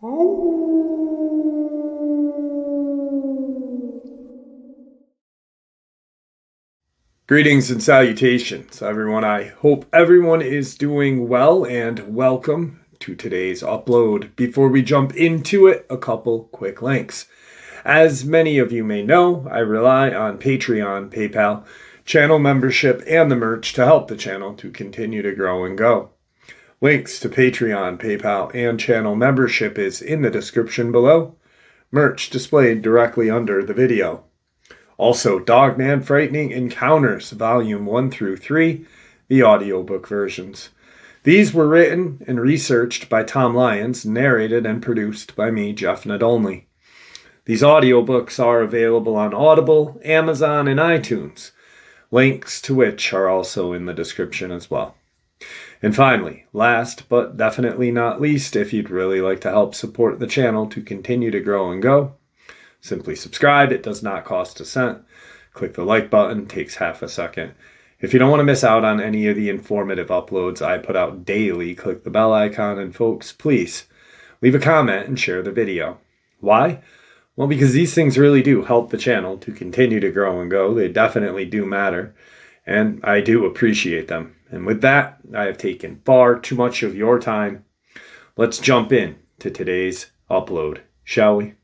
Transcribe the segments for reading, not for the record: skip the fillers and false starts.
Greetings and salutations, everyone. I hope everyone is doing well and welcome to today's upload. Before we jump into it, a couple quick links. As many of you may know, I rely on Patreon, PayPal, channel membership, and the merch to help the channel to continue to grow and go. Links to Patreon, PayPal, and channel membership is in the description below. Merch displayed directly under the video. Also, Dogman Frightening Encounters, Volume 1 through 3, the audiobook versions. These were written and researched by Tom Lyons, narrated and produced by me, Jeff Nadolny. These audiobooks are available on Audible, Amazon, and iTunes, links to which are also in the description as well. And finally, last but definitely not least, if you'd really like to help support the channel to continue to grow and go, simply subscribe. It does not cost a cent. Click the like button. It takes half a second. If you don't want to miss out on any of the informative uploads I put out daily, click the bell icon. And folks, please leave a comment and share the video. Why? Well, because these things really do help the channel to continue to grow and go. They definitely do matter. And I do appreciate them. And with that, I have taken far too much of your time. Let's jump in to today's upload, shall we?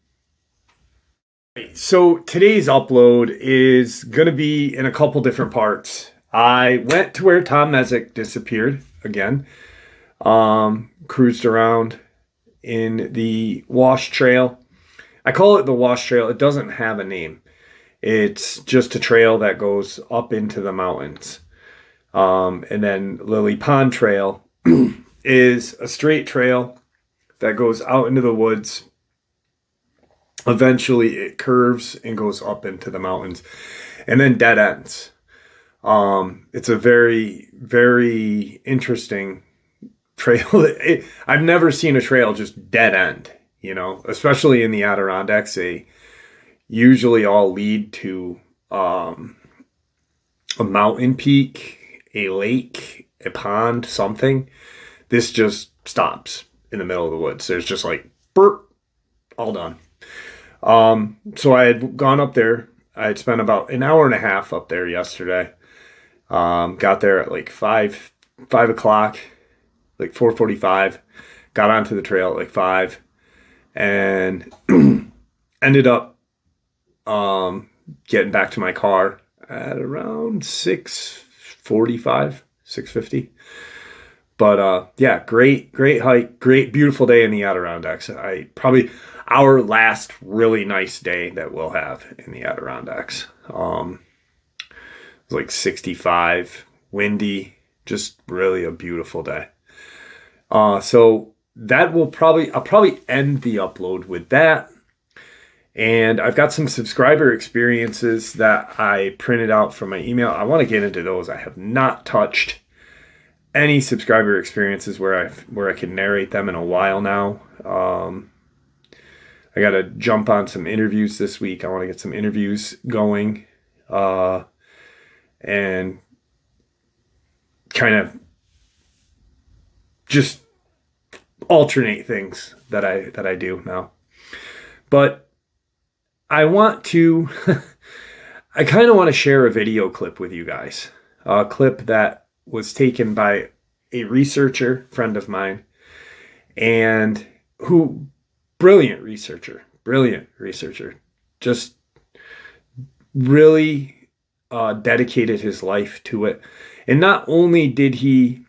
So today's upload is going to be in a couple different parts. I went to where Tom Mezek disappeared again. Cruised around in the Wash Trail. I call it the Wash Trail. It doesn't have a name. It's just a trail that goes up into the mountains. And then Lily Pond Trail is a straight trail that goes out into the woods. Eventually it curves and goes up into the mountains and then dead ends. It's a very, very interesting trail. I've never seen a trail just dead end, especially in the Adirondacks. They usually all lead to a mountain peak, a lake, a pond, something. This just stops in the middle of the woods. There's just like, burp, all done. So I had gone up there. I had spent about an hour and a half up there yesterday. Got there at like 5 o'clock, like 4:45. Got onto the trail at like 5 and ended up, getting back to my car at around 6:45, 6:50. But, yeah, great hike, great, beautiful day in the Adirondacks. Our last really nice day that we'll have in the Adirondacks. It was like 65, windy, just really a beautiful day. So that I'll probably end the upload with that. And I've got some subscriber experiences that I printed out from my email. I want to get into those. I have not touched any subscriber experiences where I can narrate them in a while now. I got to jump on some interviews this week. I want to get some interviews going, and kind of just alternate things that I do now. But I want to, I kind of want to share a video clip with you guys. A clip that was taken by a researcher friend of mine, and who, brilliant researcher, just really dedicated his life to it. And not only did he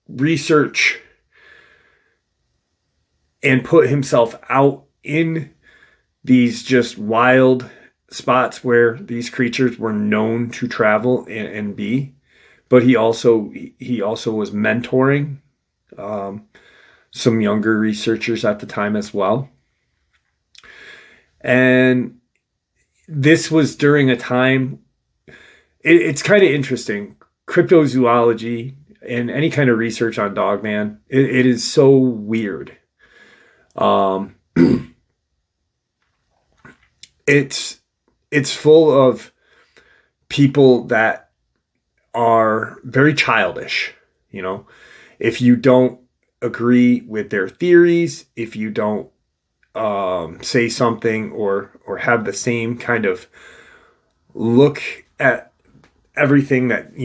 research and put himself out in these just wild spots where these creatures were known to travel and be, but he also was mentoring some younger researchers at the time as well. And this was during a time, it's kind of interesting, cryptozoology and any kind of research on Dogman, it is so weird. It's full of people that are very childish. If you don't agree with their theories, if you don't say something or have the same kind of look at everything that,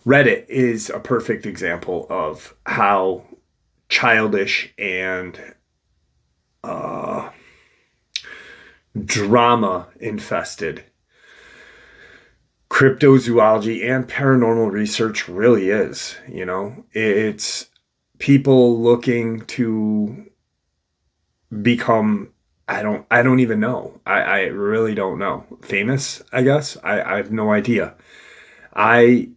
Reddit is a perfect example of how childish and drama infested cryptozoology and paranormal research really is. It's people looking to become, I don't even know. I really don't know. Famous, I guess. I have no idea. I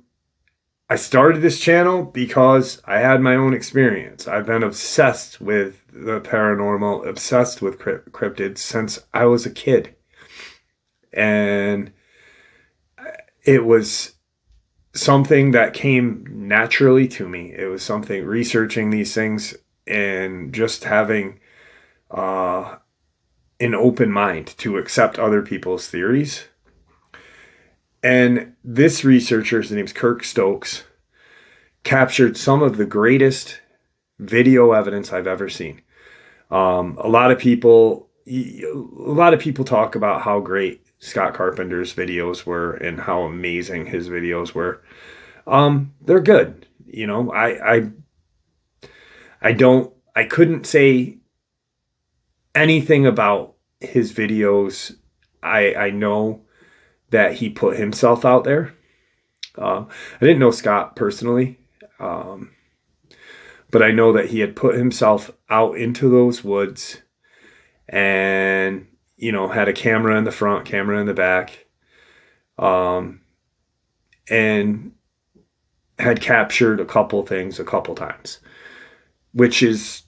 started this channel because I had my own experience. I've been obsessed with the paranormal, obsessed with cryptids since I was a kid. And it was something that came naturally to me. It was something, researching these things and just having an open mind to accept other people's theories. And this researcher, his name's Kirk Stokes, captured some of the greatest video evidence I've ever seen. A lot of people talk about how great Scott Carpenter's videos were and how amazing his videos were. They're good. I couldn't say anything about his videos. I know that he put himself out there. I didn't know Scott personally, but I know that he had put himself out into those woods and, had a camera in the front, camera in the back, and had captured a couple things a couple times, which is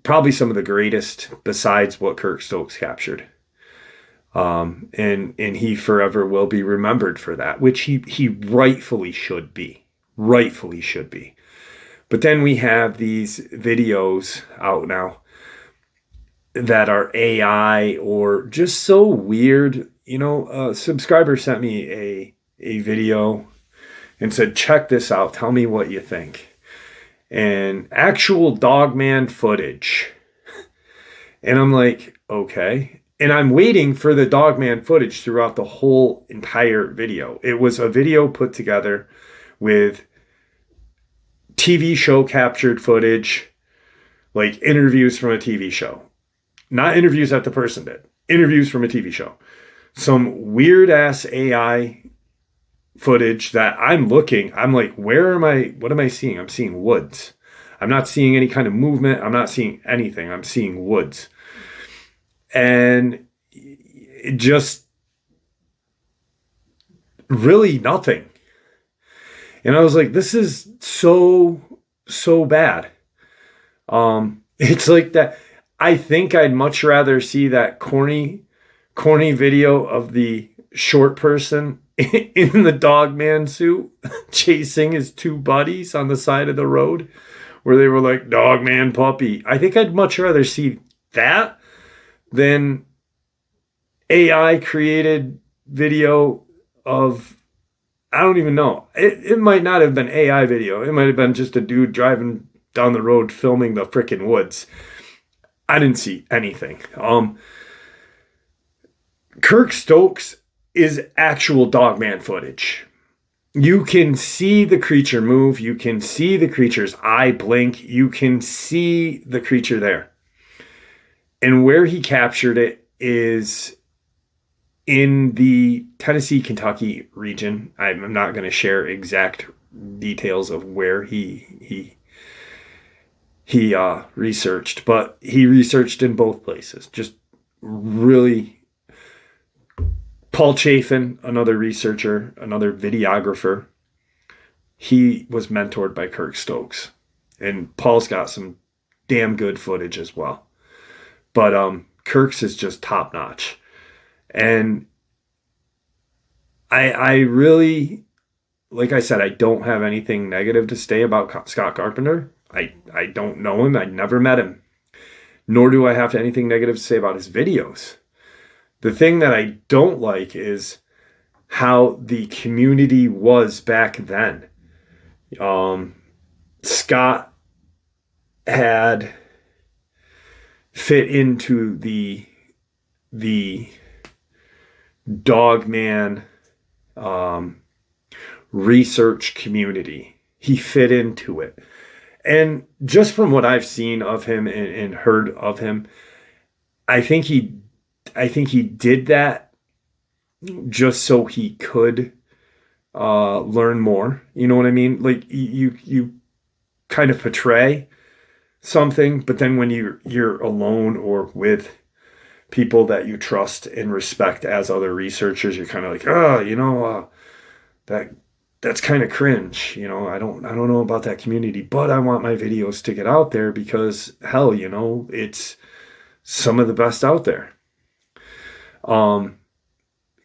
probably some of the greatest besides what Kirk Stokes captured. And he forever will be remembered for that, which he rightfully should be. But then we have these videos out now that are AI or just so weird. A subscriber sent me a video and said, check this out. Tell me what you think. And actual Dogman footage. And I'm like, okay. And I'm waiting for the Dogman footage throughout the whole entire video. It was a video put together with TV show captured footage, like interviews from a TV show. Not interviews that the person did. Interviews from a TV show. Some weird ass AI footage that I'm like, what am I seeing? I'm seeing woods. I'm not seeing any kind of movement. I'm not seeing anything. I'm seeing woods. And it just really nothing. And I was like, this is so bad. It's like that. I think I'd much rather see that corny video of the short person in the Dogman suit chasing his two buddies on the side of the road where they were like, Dogman puppy. I think I'd much rather see that than AI created video of, I don't even know. It might not have been AI video. It might have been just a dude driving down the road filming the frickin' woods. I didn't see anything. Kirk Stokes is actual Dogman footage. You can see the creature move. You can see the creature's eye blink. You can see the creature there. And where he captured it is in the Tennessee, Kentucky region. I'm not going to share exact details of where he researched, but he researched in both places. Just really. Paul Chafin, another researcher, another videographer, he was mentored by Kirk Stokes. And Paul's got some damn good footage as well. But Kirk's is just top notch. And I really, like I said, I don't have anything negative to say about Scott Carpenter. I don't know him. I never met him. Nor do I have anything negative to say about his videos. The thing that I don't like is how the community was back then. Scott had fit into the Dogman research community. He fit into it. And just from what I've seen of him and heard of him, I think he did that just so he could learn more. You know what I mean? Like you kind of portray something, but then when you're alone or with people that you trust and respect as other researchers, you're kind of like, that's kind of cringe. I don't know about that community, but I want my videos to get out there because hell, it's some of the best out there.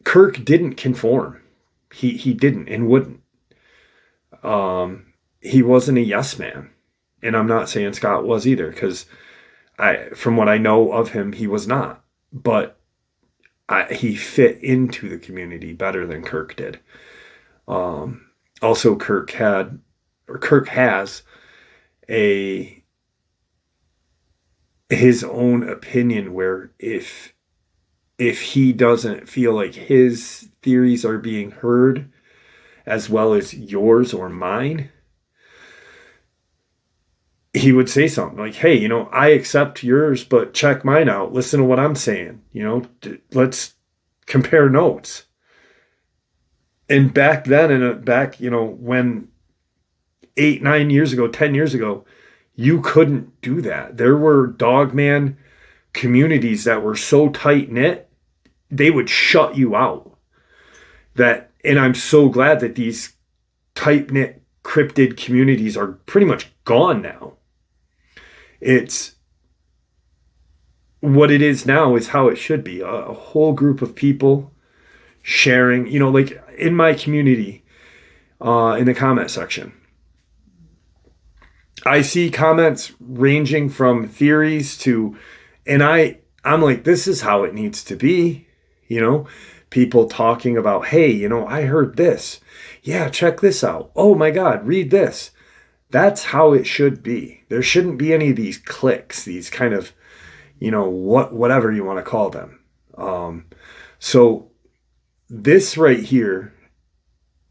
Kirk didn't conform. He didn't and wouldn't. He wasn't a yes man. And I'm not saying Scott was either, because from what I know of him, he was not. But he fit into the community better than Kirk did. Also, Kirk has his own opinion where if he doesn't feel like his theories are being heard as well as yours or mine, he would say something like, hey, I accept yours, but check mine out. Listen to what I'm saying. Let's compare notes. And back then, when 8, 9 years ago, 10 years ago, you couldn't do that. There were Dogman communities that were so tight knit, they would shut you out. And I'm so glad that these tight knit cryptid communities are pretty much gone now. It's what it is now is how it should be. A whole group of people sharing, like in my community, in the comment section, I see comments ranging from theories to, and I'm like, this is how it needs to be. People talking about, hey, I heard this. Yeah, check this out. Oh my God, read this. That's how it should be. There shouldn't be any of these cliques, these kind of, whatever you want to call them. So this right here,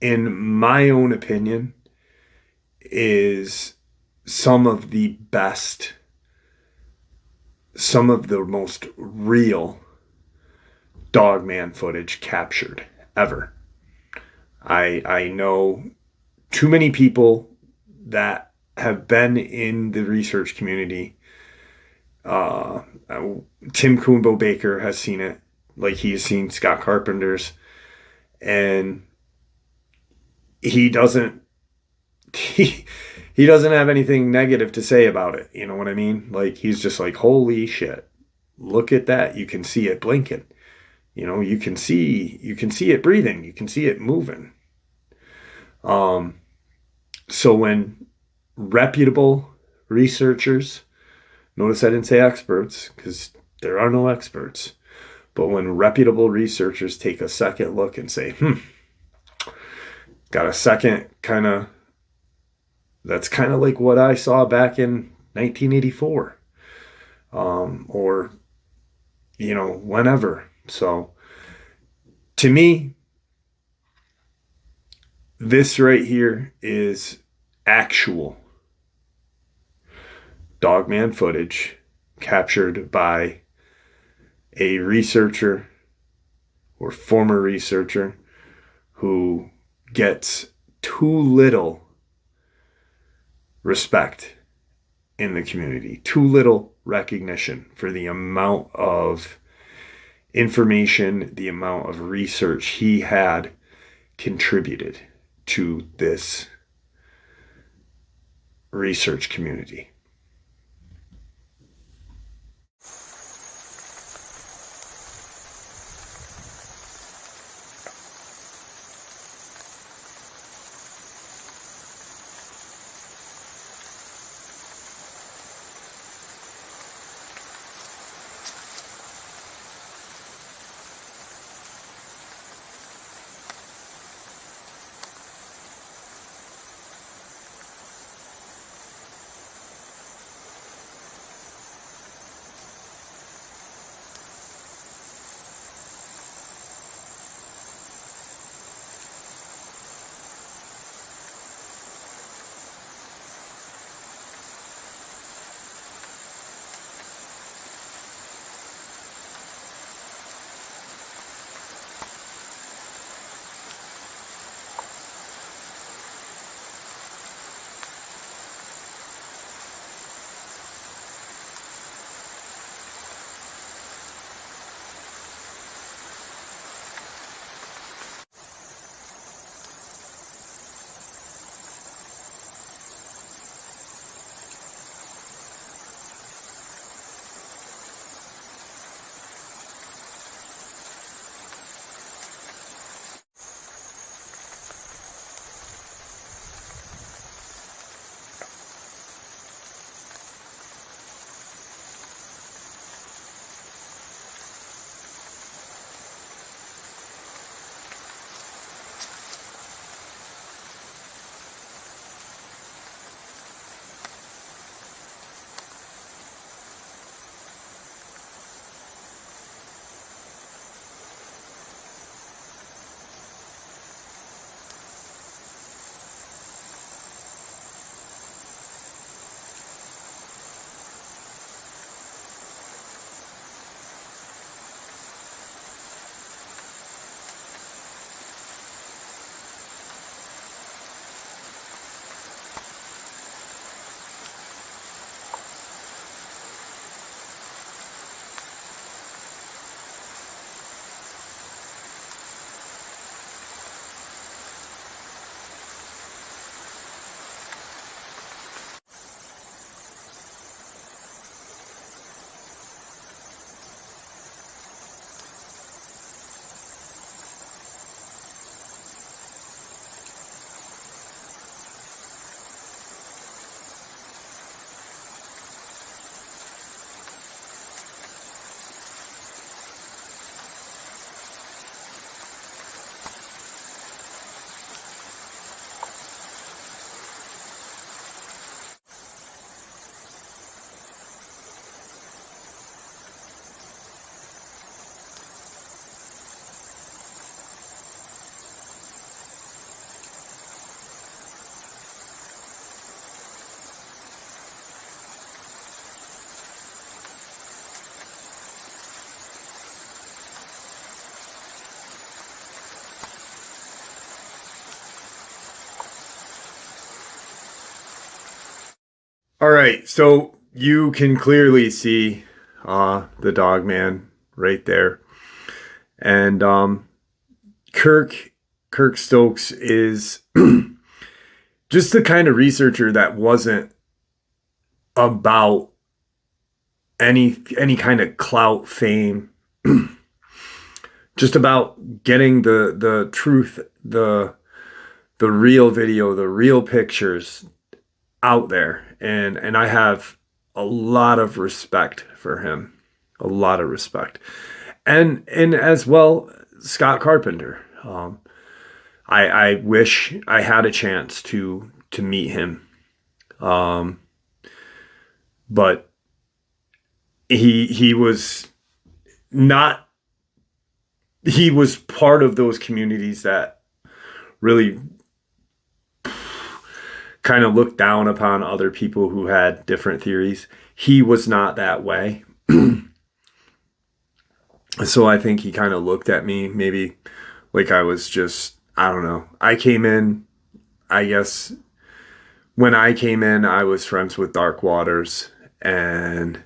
in my own opinion, is some of the best, some of the most real Dogman footage captured ever. I know too many people that have been in the research community. Tim Coonbo Baker has seen it, like he's seen Scott Carpenter's, and he doesn't have anything negative to say about it. You know what I mean? Like, he's just like, holy shit, look at that. You can see it blinking. You can see it breathing. You can see it moving. So when reputable researchers, notice I didn't say experts because there are no experts, but when reputable researchers take a second look and say, got a second that's kind of like what I saw back in 1984, or, whenever. So to me, this right here is actual Dogman footage captured by a researcher or former researcher who gets too little respect in the community, too little recognition for the amount of information, the amount of research he had contributed to this research community. All right, so you can clearly see the Dogman right there. And Kirk Stokes is just the kind of researcher that wasn't about any kind of clout, fame, just about getting the truth, the real video, the real pictures out there. And I have a lot of respect for him. A lot of respect. And as well, Scott Carpenter. I wish I had a chance to meet him. But he was not, he was part of those communities that really kind of looked down upon other people who had different theories. He was not that way. So I think he kind of looked at me maybe like I was just, I don't know. I came in, I guess, when I came in, I was friends with Dark Waters, and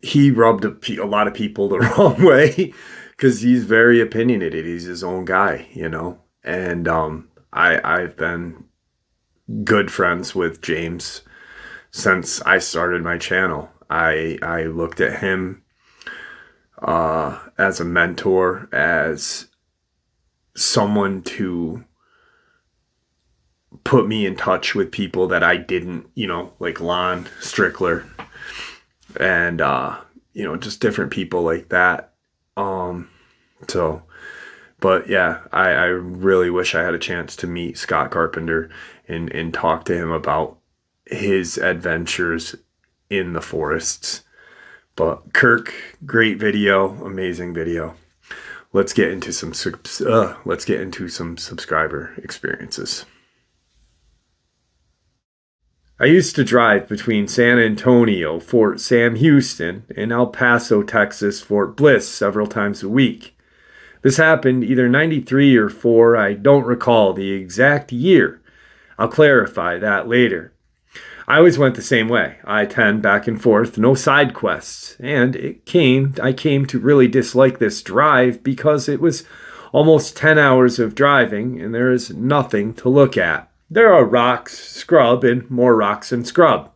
he rubbed a lot of people the wrong way because he's very opinionated. He's his own guy, you know. And I've been good friends with James since I started my channel. I looked at him as a mentor, as someone to put me in touch with people that I didn't, you know, like Lon Strickler and, you know, just different people like that. So, but yeah, I really wish I had a chance to meet Scott Carpenter and talk to him about his adventures in the forests. But Kirk, great video, amazing video. Let's get into some subscriber experiences. I used to drive between San Antonio, Fort Sam Houston, and El Paso, Texas, Fort Bliss several times a week. This happened either 93 or 4, I don't recall the exact year. I'll clarify that later. I always went the same way, I-10 back and forth, no side quests, and I came to really dislike this drive because it was almost 10 hours of driving and there is nothing to look at. There are rocks, scrub, and more rocks and scrub.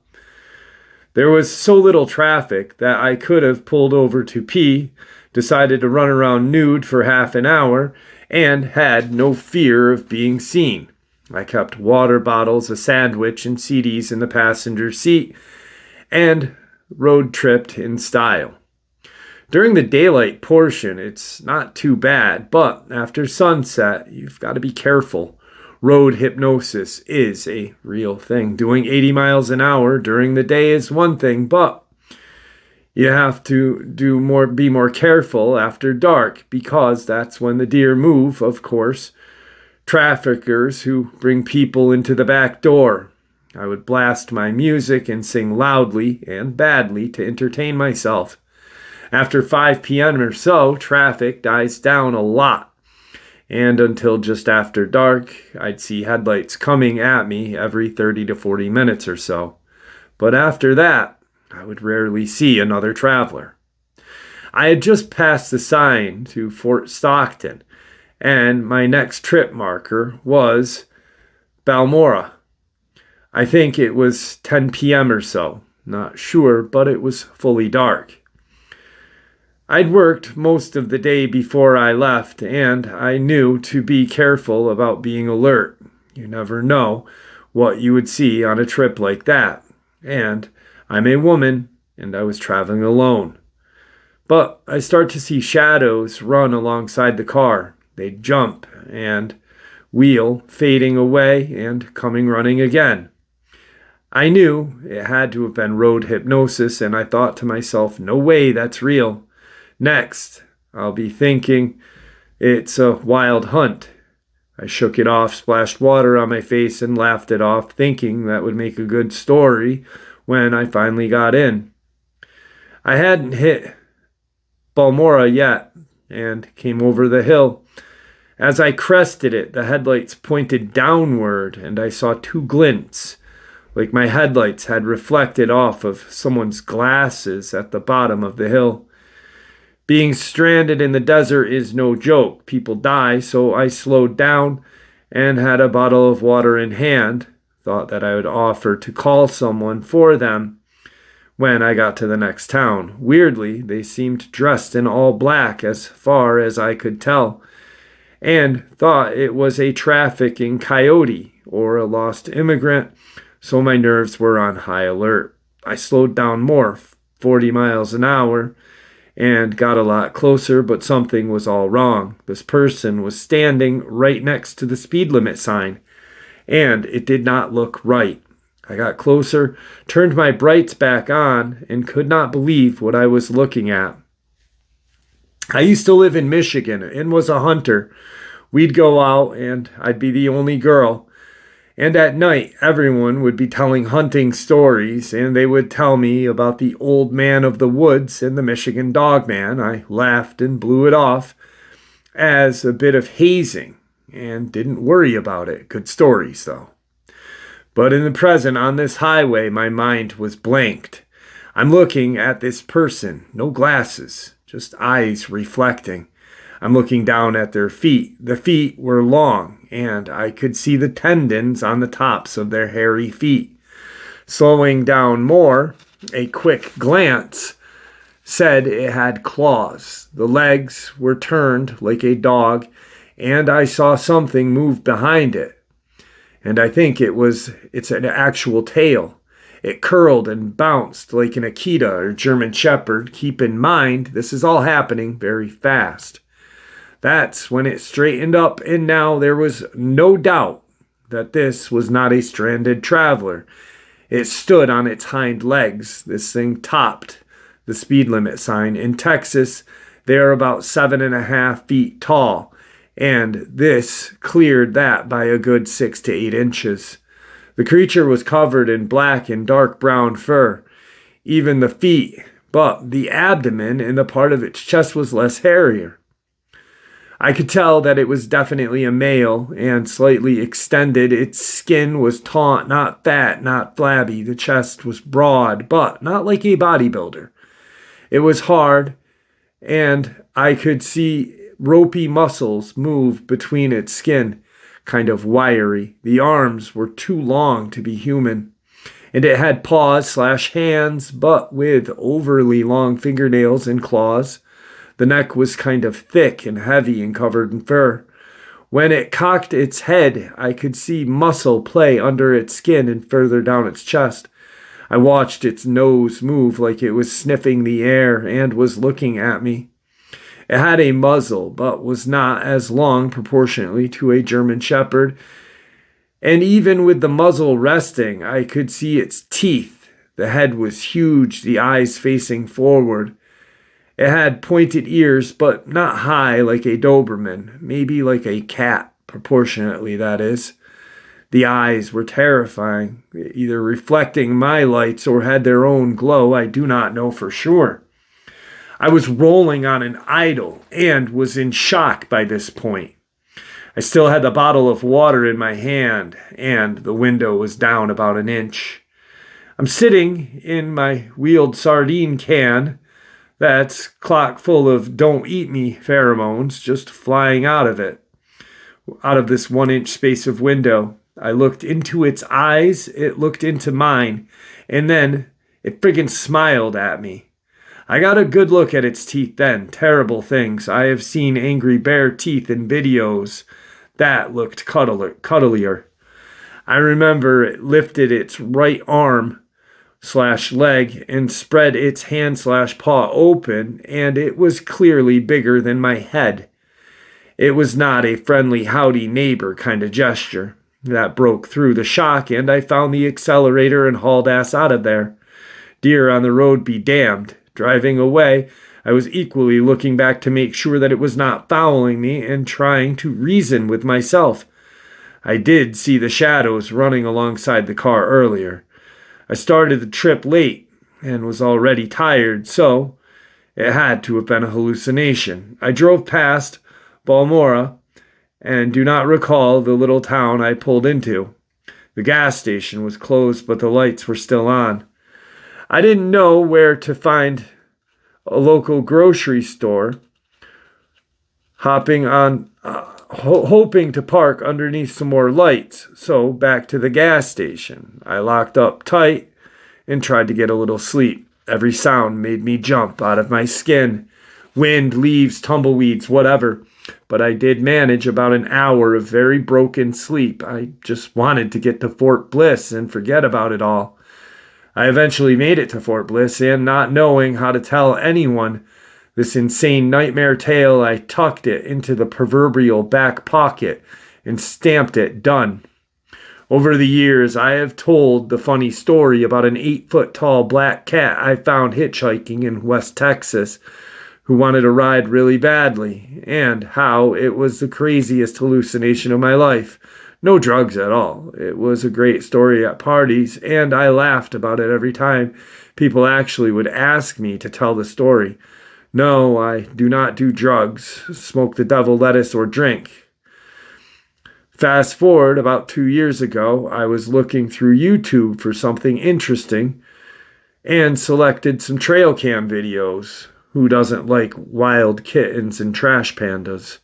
There was so little traffic that I could have pulled over to pee, decided to run around nude for half an hour, and had no fear of being seen. I kept water bottles, a sandwich, and CDs in the passenger seat, and road tripped in style. During the daylight portion, it's not too bad, but after sunset, you've got to be careful. Road hypnosis is a real thing. Doing 80 miles an hour during the day is one thing, but you have to be more careful after dark because that's when the deer move, of course. Traffickers who bring people into the back door. I would blast my music and sing loudly and badly to entertain myself. After 5 p.m. or so, traffic dies down a lot. And until just after dark, I'd see headlights coming at me every 30 to 40 minutes or so. But after that, I would rarely see another traveler. I had just passed the sign to Fort Stockton, and my next trip marker was Balmora. I think it was 10 p.m. or so. Not sure, but it was fully dark. I'd worked most of the day before I left, and I knew to be careful about being alert. You never know what you would see on a trip like that. And I'm a woman, and I was traveling alone. But I start to see shadows run alongside the car. They jump and wheel, fading away and coming running again. I knew it had to have been road hypnosis, and I thought to myself, no way, that's real. Next, I'll be thinking it's a wild hunt. I shook it off, splashed water on my face, and laughed it off, thinking that would make a good story when I finally got in. I hadn't hit Balmora yet and came over the hill. As I crested it, the headlights pointed downward, and I saw 2 glints. like my headlights had reflected off of someone's glasses at the bottom of the hill. Being stranded in the desert is no joke. People die, so I slowed down and had a bottle of water in hand. Thought that I would offer to call someone for them when I got to the next town. Weirdly, they seemed dressed in all black as far as I could tell, and thought it was a trafficking coyote or a lost immigrant, so my nerves were on high alert. I slowed down more, 40 miles an hour, and got a lot closer, but something was all wrong. This person was standing right next to the speed limit sign, and it did not look right. I got closer, turned my brights back on, and could not believe what I was looking at. I used to live in Michigan and was a hunter. We'd go out, and I'd be the only girl. And at night, everyone would be telling hunting stories, and they would tell me about the old man of the woods and the Michigan Dogman. I laughed and blew it off as a bit of hazing and didn't worry about it. Good stories, though. But in the present, on this highway, my mind was blanked. I'm looking at this person, no glasses, just eyes reflecting. I'm looking down at their feet. The feet were long, and I could see the tendons on the tops of their hairy feet. Slowing down more, a quick glance said it had claws. The legs were turned like a dog, and I saw something move behind it. And I think it's an actual tail. It curled and bounced like an Akita or German Shepherd. Keep in mind, this is all happening very fast. That's when it straightened up, and now there was no doubt that this was not a stranded traveler. It stood on its hind legs. This thing topped the speed limit sign. In Texas, they are about 7.5 feet tall, and this cleared that by a good 6 to 8 inches. The creature was covered in black and dark brown fur, even the feet, but the abdomen and the part of its chest was less hairier. I could tell that it was definitely a male and slightly extended. Its skin was taut, not fat, not flabby. The chest was broad, but not like a bodybuilder. It was hard, and I could see ropey muscles move between its skin, kind of wiry. The arms were too long to be human, and it had paws/hands, but with overly long fingernails and claws. The neck was kind of thick and heavy and covered in fur. When it cocked its head, I could see muscle play under its skin and further down its chest. I watched its nose move like it was sniffing the air and was looking at me. It had a muzzle, but was not as long proportionately to a German Shepherd. And even with the muzzle resting, I could see its teeth. The head was huge, the eyes facing forward. It had pointed ears, but not high like a Doberman, maybe like a cat, proportionately, that is. The eyes were terrifying, either reflecting my lights or had their own glow. I do not know for sure. I was rolling on an idol and was in shock by this point. I still had the bottle of water in my hand, and the window was down about an inch. I'm sitting in my wheeled sardine can that's chock full of don't eat me pheromones just flying out of it, out of this 1-inch space of window. I looked into its eyes, it looked into mine, and then it friggin' smiled at me. I got a good look at its teeth then, terrible things. I have seen angry bear teeth in videos. That looked cuddlier. I remember it lifted its right arm/leg and spread its hand/paw open, and it was clearly bigger than my head. It was not a friendly howdy neighbor kind of gesture. That broke through the shock, and I found the accelerator and hauled ass out of there. Deer on the road be damned. Driving away, I was equally looking back to make sure that it was not following me and trying to reason with myself. I did see the shadows running alongside the car earlier. I started the trip late and was already tired, so it had to have been a hallucination. I drove past Balmora and do not recall the little town I pulled into. The gas station was closed, but the lights were still on. I didn't know where to find a local grocery store, hoping on, hoping to park underneath some more lights. So back to the gas station. I locked up tight and tried to get a little sleep. Every sound made me jump out of my skin. Wind, leaves, tumbleweeds, whatever. But I did manage about an hour of very broken sleep. I just wanted to get to Fort Bliss and forget about it all. I eventually made it to Fort Bliss, and not knowing how to tell anyone this insane nightmare tale, I tucked it into the proverbial back pocket and stamped it done. Over the years, I have told the funny story about an 8-foot-tall black cat I found hitchhiking in West Texas who wanted a ride really badly, and how it was the craziest hallucination of my life. No drugs at all. It was a great story at parties, and I laughed about it every time people actually would ask me to tell the story. No, I do not do drugs, smoke the devil lettuce, or drink. Fast forward about 2 years ago, I was looking through YouTube for something interesting and selected some trail cam videos. Who doesn't like wild kittens and trash pandas?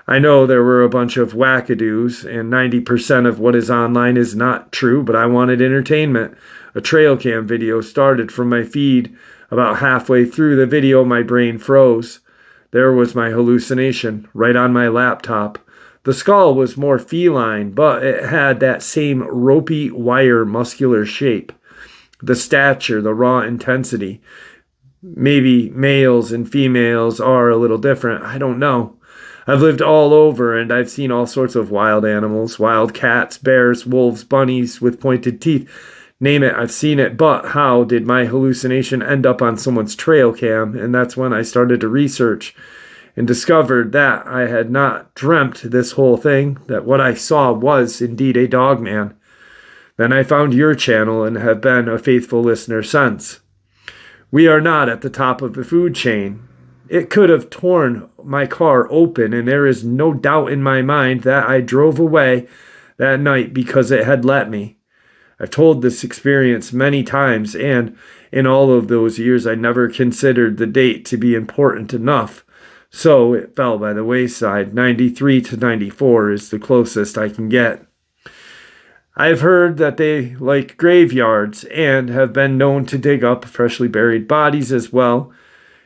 I know there were a bunch of wackadoos, and 90% of what is online is not true, but I wanted entertainment. A trail cam video started from my feed. About halfway through the video, my brain froze. There was my hallucination, right on my laptop. The skull was more feline, but it had that same ropey wire muscular shape. The stature, the raw intensity. Maybe males and females are a little different. I don't know. I've lived all over, and I've seen all sorts of wild animals. Wild cats, bears, wolves, bunnies with pointed teeth. Name it, I've seen it. But how did my hallucination end up on someone's trail cam? And that's when I started to research and discovered that I had not dreamt this whole thing, that what I saw was indeed a Dogman. Then I found your channel and have been a faithful listener since. We are not at the top of the food chain. It could have torn my car open, and there is no doubt in my mind that I drove away that night because it had let me. I've told this experience many times, and in all of those years I never considered the date to be important enough. So it fell by the wayside. 93 to 94 is the closest I can get. I've heard that they like graveyards and have been known to dig up freshly buried bodies as well.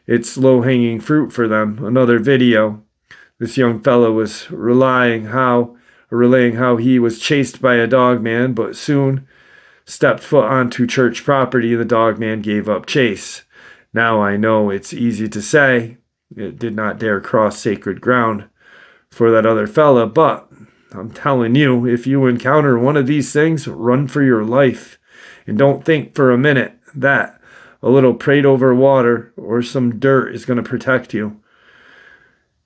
It's low-hanging fruit for them. Another video. This young fellow was relaying how he was chased by a dogman, but soon stepped foot onto church property and the dogman gave up chase. Now I know it's easy to say it did not dare cross sacred ground for that other fella, but I'm telling you, if you encounter one of these things, run for your life. And don't think for a minute that a little prayed over water or some dirt is going to protect you.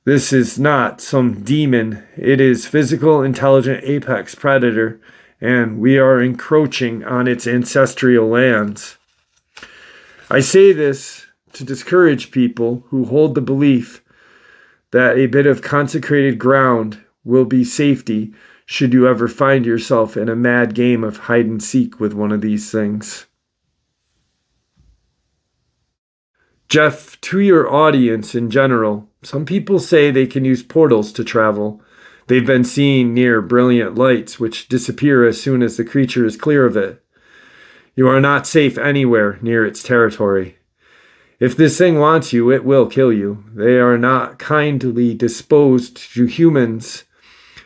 This is not some demon. It is physical, intelligent apex predator, and we are encroaching on its ancestral lands. I say this to discourage people who hold the belief that a bit of consecrated ground will be safety should you ever find yourself in a mad game of hide and seek with one of these things. Jeff, to your audience in general, some people say they can use portals to travel. They've been seen near brilliant lights which disappear as soon as the creature is clear of it. You are not safe anywhere near its territory. If this thing wants you, it will kill you. They are not kindly disposed to humans.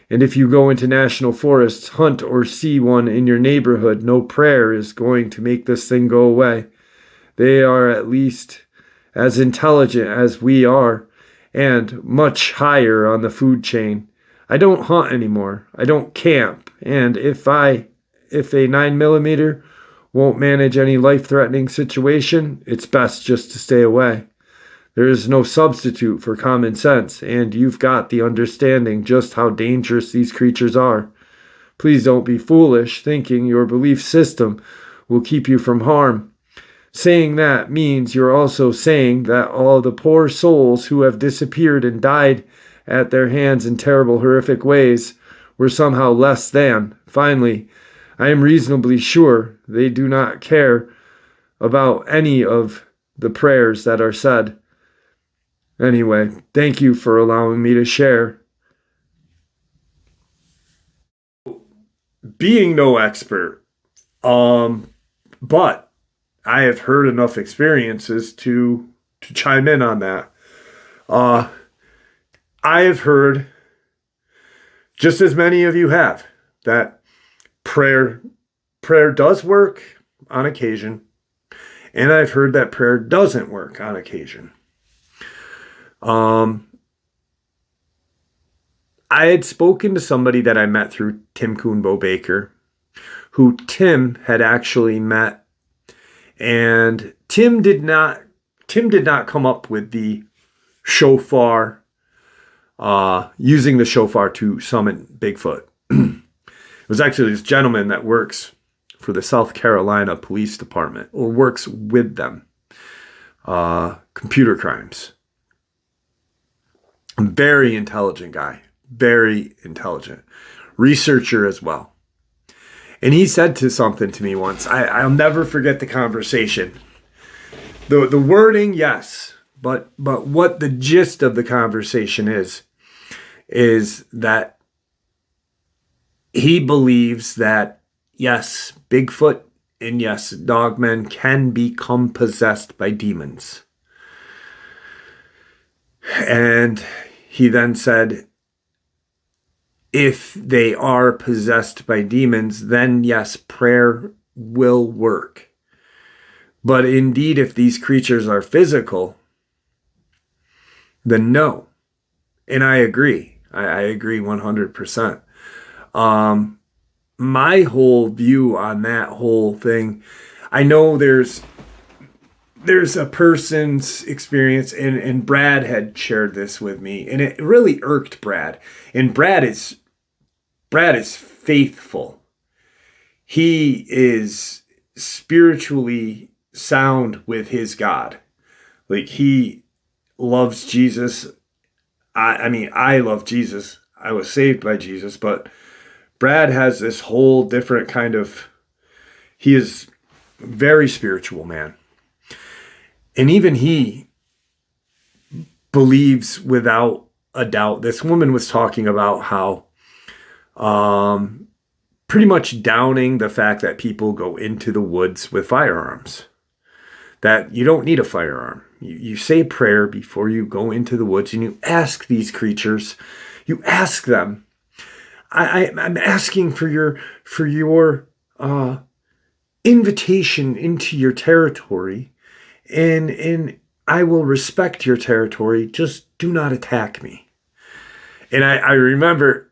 And if you go into national forests, hunt or see one in your neighborhood, no prayer is going to make this thing go away. They are at least as intelligent as we are, and much higher on the food chain. I don't hunt anymore. I don't camp. And if a 9mm won't manage any life-threatening situation, it's best just to stay away. There is no substitute for common sense, and you've got the understanding just how dangerous these creatures are. Please don't be foolish, thinking your belief system will keep you from harm. Saying that means you're also saying that all the poor souls who have disappeared and died at their hands in terrible, horrific ways were somehow less than. Finally, I am reasonably sure they do not care about any of the prayers that are said. Anyway, thank you for allowing me to share. Being no expert, but I have heard enough experiences to chime in on that. I have heard, just as many of you have, that prayer does work on occasion, and I've heard that prayer doesn't work on occasion. I had spoken to somebody that I met through Tim Coonbo Baker, who Tim had actually met, and Tim did not come up with the shofar, using the shofar to summon Bigfoot. It was actually this gentleman that works for the South Carolina Police Department, or works with them, computer crimes. A very intelligent guy, very intelligent researcher as well. And he said something to me once. I'll never forget the conversation. The wording, yes, but what the gist of the conversation is that he believes that, yes, Bigfoot and yes, Dogman can become possessed by demons. And he then said, if they are possessed by demons, then yes, prayer will work. But indeed, if these creatures are physical, then no. And I agree. I agree 100%. My whole view on that whole thing, I know there's a person's experience, and Brad had shared this with me, and it really irked Brad. And Brad is faithful. He is spiritually sound with his God. Like, he loves Jesus. I mean, I love Jesus. I was saved by Jesus, but Brad has this whole different kind of, he is a very spiritual man. And even he believes without a doubt. This woman was talking about how pretty much downing the fact that people go into the woods with firearms. That you don't need a firearm. You say prayer before you go into the woods, and you ask these creatures, you ask them, I'm asking for your invitation into your territory, and I will respect your territory. Just do not attack me. And I remember,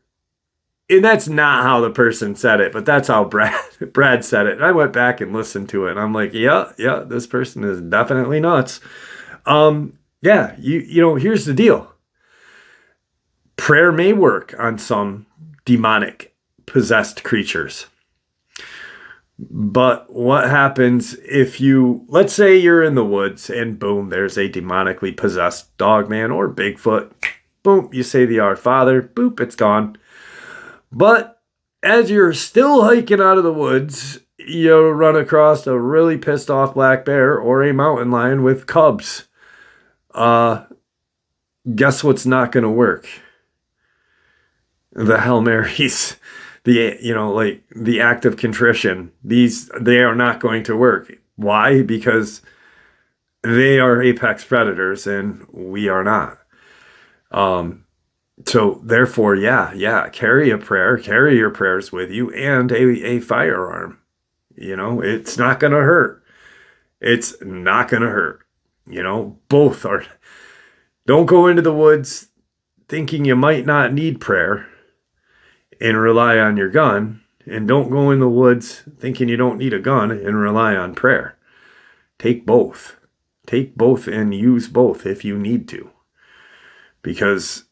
and that's not how the person said it, but that's how Brad said it. And I went back and listened to it, and I'm like, yeah, this person is definitely nuts. Yeah, you know, here's the deal. Prayer may work on some demonic possessed creatures. But what happens if let's say you're in the woods and boom, there's a demonically possessed Dogman or Bigfoot. Boom, you say the Our Father, boop, it's gone. But as you're still hiking out of the woods, you run across a really pissed off black bear or a mountain lion with cubs. Guess what's not going to work? The Hail Marys, the act of contrition. They are not going to work. Why? Because they are apex predators and we are not. So therefore, carry a prayer, carry your prayers with you, and a firearm. You know, it's not going to hurt. It's not going to hurt. You know, both are. Don't go into the woods thinking you might not need prayer and rely on your gun. And don't go in the woods thinking you don't need a gun and rely on prayer. Take both. Take both and use both if you need to. Because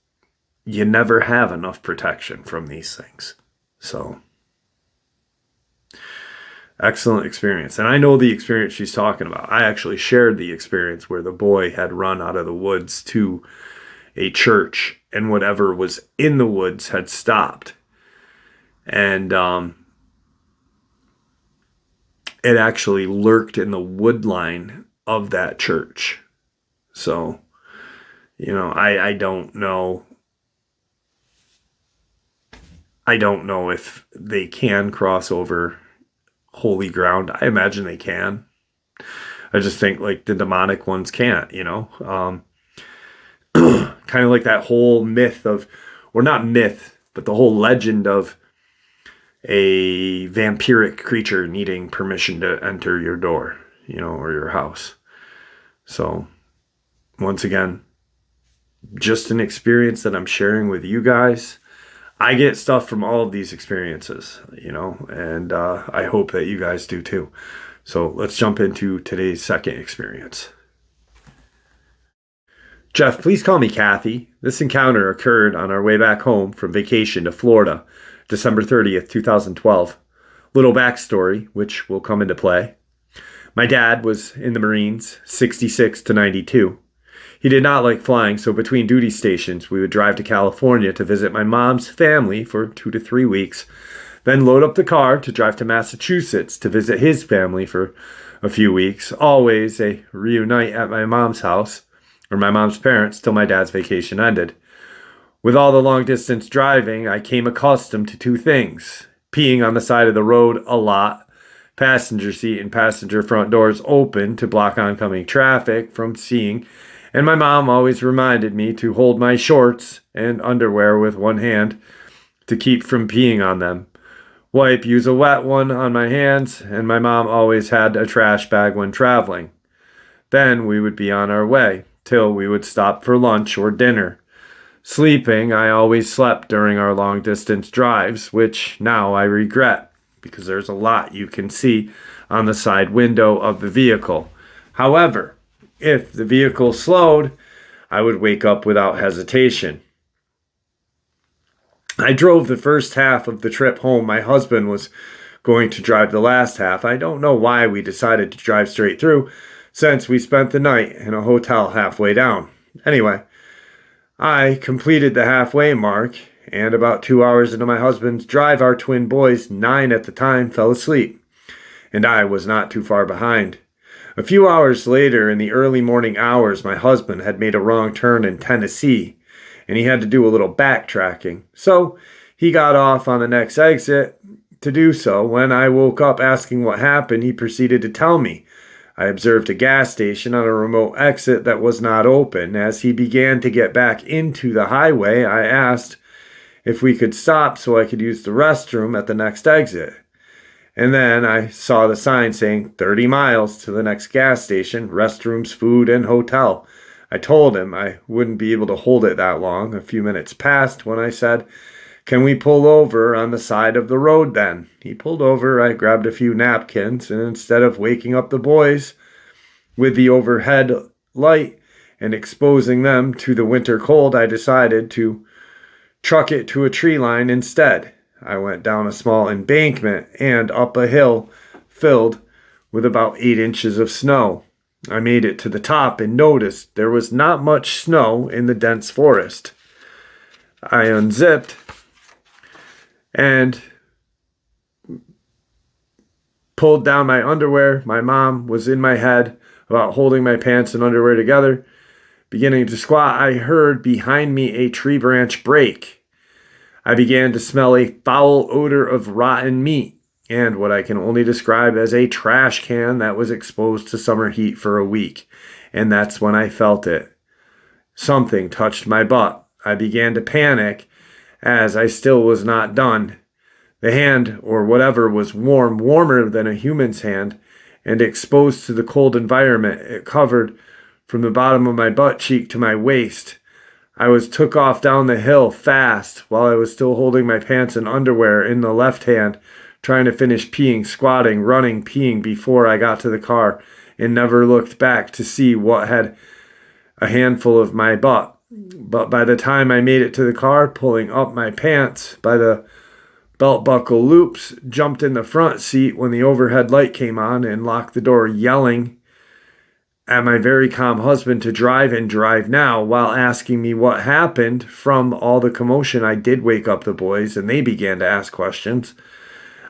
you never have enough protection from these things. So, excellent experience. And I know the experience she's talking about. I actually shared the experience where the boy had run out of the woods to a church and whatever was in the woods had stopped. And it actually lurked in the wood line of that church. So, I don't know. I don't know if they can cross over holy ground. I imagine they can. I just think like the demonic ones can't, kind of like that whole myth of, or not myth, but the whole legend of a vampiric creature needing permission to enter your door, or your house. So once again, just an experience that I'm sharing with you guys. I get stuff from all of these experiences, and I hope that you guys do too. So let's jump into today's second experience. Jeff, please call me Kathy. This encounter occurred on our way back home from vacation to Florida, December 30th, 2012. Little backstory, which will come into play. My dad was in the Marines, 66 to 92. He did not like flying, so between duty stations, we would drive to California to visit my mom's family for 2 to 3 weeks, then load up the car to drive to Massachusetts to visit his family for a few weeks. Always a reunite at my mom's house, or my mom's parents, till my dad's vacation ended. With all the long-distance driving, I came accustomed to two things: peeing on the side of the road a lot, passenger seat and passenger front doors open to block oncoming traffic from seeing, and my mom always reminded me to hold my shorts and underwear with one hand to keep from peeing on them. Use a wet one on my hands, and my mom always had a trash bag when traveling. Then we would be on our way, till we would stop for lunch or dinner. Sleeping, I always slept during our long-distance drives, which now I regret, because there's a lot you can see on the side window of the vehicle. However, if the vehicle slowed, I would wake up without hesitation. I drove the first half of the trip home. My husband was going to drive the last half. I don't know why we decided to drive straight through, since we spent the night in a hotel halfway down. Anyway, I completed the halfway mark, and about 2 hours into my husband's drive, our twin boys, 9 at the time, fell asleep, and I was not too far behind. A few hours later, in the early morning hours, my husband had made a wrong turn in Tennessee, and he had to do a little backtracking. So he got off on the next exit to do so. When I woke up asking what happened, he proceeded to tell me. I observed a gas station on a remote exit that was not open. As he began to get back into the highway, I asked if we could stop so I could use the restroom at the next exit. And then I saw the sign saying 30 miles to the next gas station, restrooms, food, and hotel. I told him I wouldn't be able to hold it that long. A few minutes passed when I said, "Can we pull over on the side of the road then?" He pulled over. I grabbed a few napkins, and instead of waking up the boys with the overhead light and exposing them to the winter cold, I decided to truck it to a tree line instead. I went down a small embankment and up a hill filled with about 8 inches of snow. I made it to the top and noticed there was not much snow in the dense forest. I unzipped and pulled down my underwear. My mom was in my head about holding my pants and underwear together. Beginning to squat, I heard behind me a tree branch break. I began to smell a foul odor of rotten meat and what I can only describe as a trash can that was exposed to summer heat for a week. And that's when I felt it. Something touched my butt. I began to panic as I still was not done. The hand, or whatever, was warm, warmer than a human's hand, and exposed to the cold environment. It covered from the bottom of my butt cheek to my waist. I was took off down the hill fast while I was still holding my pants and underwear in the left hand, trying to finish peeing, squatting, running, peeing before I got to the car, and never looked back to see what had a handful of my butt. But by the time I made it to the car, pulling up my pants by the belt buckle loops, jumped in the front seat when the overhead light came on and locked the door, yelling at my very calm husband to drive and drive now, while asking me what happened. From all the commotion, I did wake up the boys, and they began to ask questions.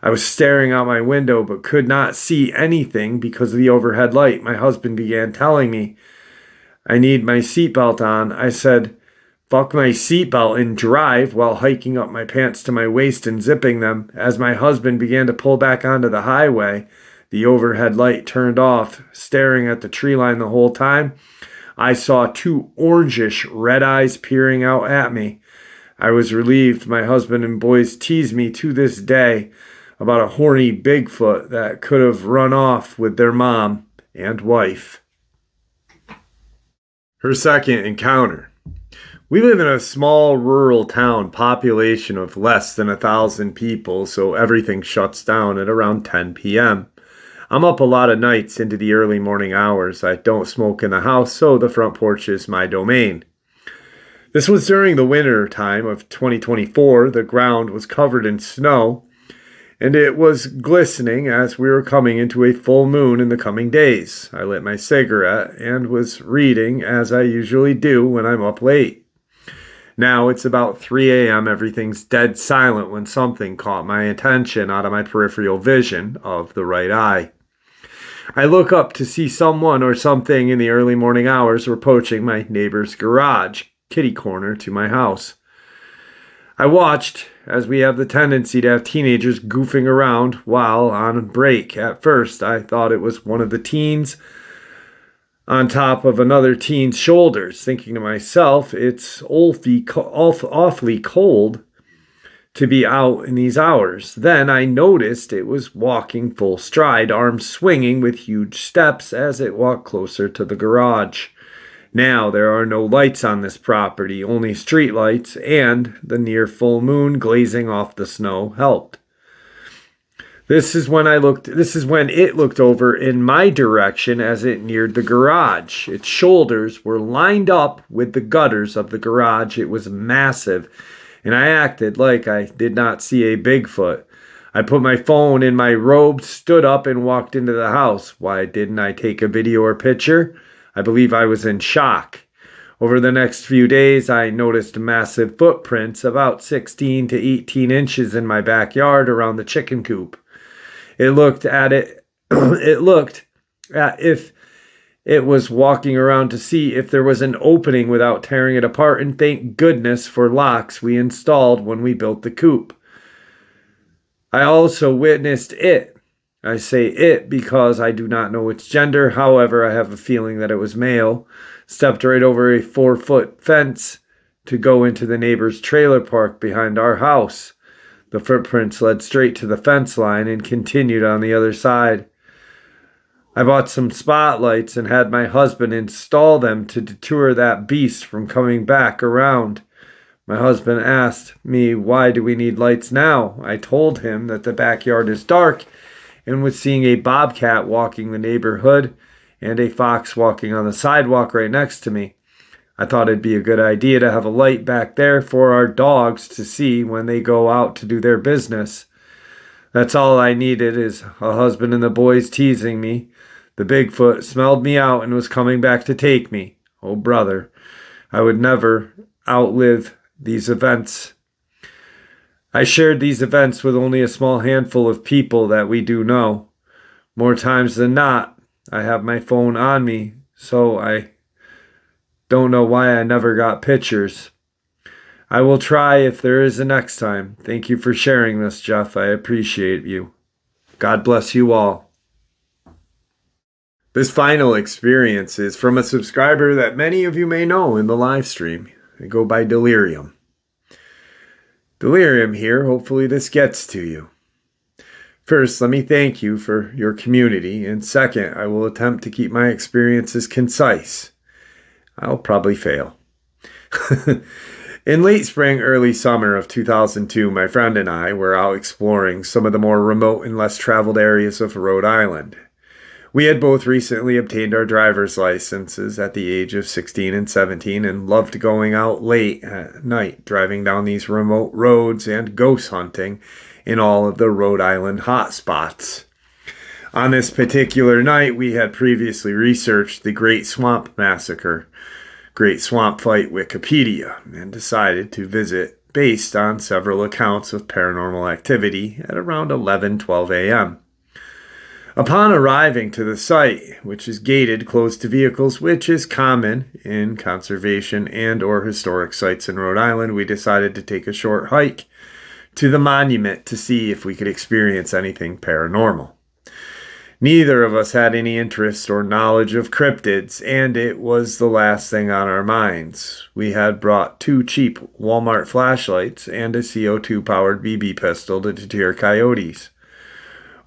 I was staring out my window but could not see anything because of the overhead light. My husband began telling me I need my seatbelt on. I said, fuck my seatbelt and drive while hiking up my pants to my waist and zipping them. As my husband began to pull back onto the highway, the overhead light turned off. Staring at the tree line the whole time, I saw two orangish red eyes peering out at me. I was relieved. My husband and boys tease me to this day about a horny Bigfoot that could have run off with their mom and wife. Her second encounter. We live in a small rural town, population of less than 1,000 people, so everything shuts down at around 10 p.m. I'm up a lot of nights into the early morning hours. I don't smoke in the house, so the front porch is my domain. This was during the winter time of 2024. The ground was covered in snow, and it was glistening as we were coming into a full moon in the coming days. I lit my cigarette and was reading, as I usually do when I'm up late. Now it's about 3 a.m. Everything's dead silent when something caught my attention out of my peripheral vision of the right eye. I look up to see someone or something in the early morning hours approaching my neighbor's garage, kitty corner to my house. I watched, as we have the tendency to have teenagers goofing around while on break. At first, I thought it was one of the teens on top of another teen's shoulders, thinking to myself, it's awfully cold to be out in these hours. Then I noticed it was walking full stride, arms swinging with huge steps as it walked closer to the garage. Now there are no lights on this property, only street lights, and the near full moon glazing off the snow helped. This is when it looked over in my direction as it neared the garage. Its shoulders were lined up with the gutters of the garage. It was massive, and I acted like I did not see a Bigfoot. I put my phone in my robe, stood up, and walked into the house. Why didn't I take a video or picture? I believe I was in shock. Over the next few days, I noticed massive footprints about 16 to 18 inches in my backyard around the chicken coop. It looked at if it was walking around to see if there was an opening without tearing it apart, and thank goodness for locks we installed when we built the coop. I also witnessed it. I say it because I do not know its gender. However, I have a feeling that it was male. Stepped right over a 4-foot fence to go into the neighbor's trailer park behind our house. The footprints led straight to the fence line and continued on the other side. I bought some spotlights and had my husband install them to deter that beast from coming back around. My husband asked me, why do we need lights now? I told him that the backyard is dark and was seeing a bobcat walking the neighborhood and a fox walking on the sidewalk right next to me. I thought it'd be a good idea to have a light back there for our dogs to see when they go out to do their business. That's all I needed is a husband and the boys teasing me. The Bigfoot smelled me out and was coming back to take me. Oh, brother, I would never outlive these events. I shared these events with only a small handful of people that we do know. More times than not, I have my phone on me, so I don't know why I never got pictures. I will try if there is a next time. Thank you for sharing this, Jeff. I appreciate you. God bless you all. This final experience is from a subscriber that many of you may know in the live stream. They go by Delirium. Delirium here. Hopefully this gets to you. First, let me thank you for your community. And second, I will attempt to keep my experiences concise. I'll probably fail. In late spring, early summer of 2002, my friend and I were out exploring some of the more remote and less traveled areas of Rhode Island. We had both recently obtained our driver's licenses at the age of 16 and 17 and loved going out late at night, driving down these remote roads and ghost hunting in all of the Rhode Island hotspots. On this particular night, we had previously researched the Great Swamp Massacre, Great Swamp Fight Wikipedia, and decided to visit based on several accounts of paranormal activity at around 11:12 a.m. Upon arriving to the site, which is gated closed to vehicles, which is common in conservation and or historic sites in Rhode Island, we decided to take a short hike to the monument to see if we could experience anything paranormal. Neither of us had any interest or knowledge of cryptids, and it was the last thing on our minds. We had brought 2 cheap Walmart flashlights and a CO2-powered BB pistol to deter coyotes,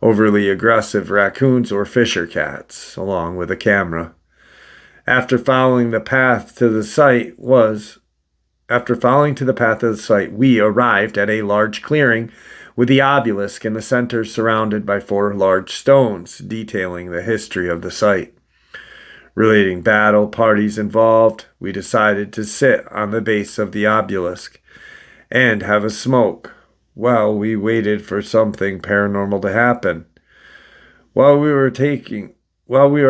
overly aggressive raccoons, or fisher cats, along with a camera. After following to the path of the site, we arrived at a large clearing with the obelisk in the center surrounded by 4 large stones detailing the history of the site. Relating battle parties involved, we decided to sit on the base of the obelisk and have a smoke while we waited for something paranormal to happen. While we were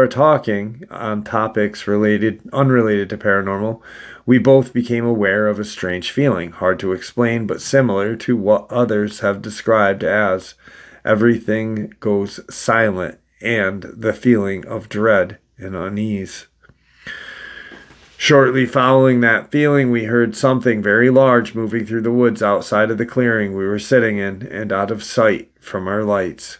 talking on topics unrelated to paranormal, we both became aware of a strange feeling, hard to explain, but similar to what others have described as everything goes silent and the feeling of dread and unease. Shortly following that feeling, we heard something very large moving through the woods outside of the clearing we were sitting in and out of sight from our lights.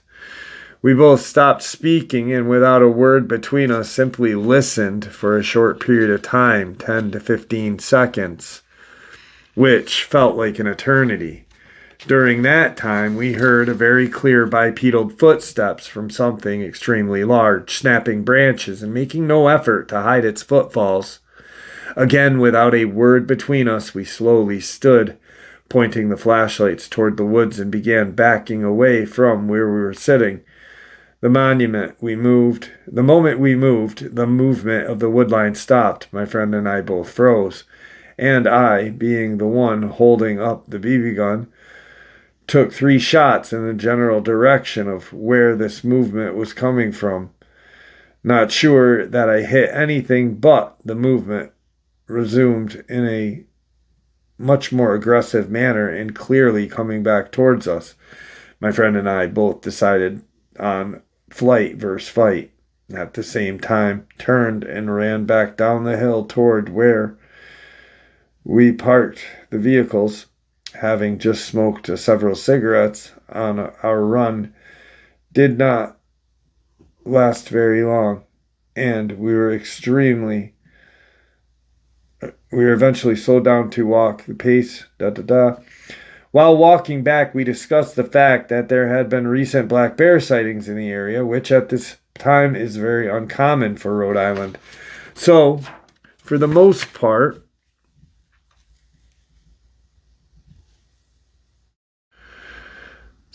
We both stopped speaking and without a word between us simply listened for a short period of time, 10 to 15 seconds, which felt like an eternity. During that time, we heard a very clear bipedal footsteps from something extremely large, snapping branches and making no effort to hide its footfalls. Again, without a word between us, we slowly stood, pointing the flashlights toward the woods and began backing away from where we were sitting. The moment we moved, the movement of the woodline stopped. My friend and I both froze, and I, being the one holding up the BB gun, took 3 shots in the general direction of where this movement was coming from. Not sure that I hit anything, but the movement resumed in a much more aggressive manner and clearly coming back towards us. My friend and I both decided on flight versus fight. At the same time, turned and ran back down the hill toward where we parked the vehicles, having just smoked several cigarettes on our run. Did not last very long, and we were eventually slowed down to walk the pace. While walking back, we discussed the fact that there had been recent black bear sightings in the area, which at this time is very uncommon for Rhode Island. So, for the most part,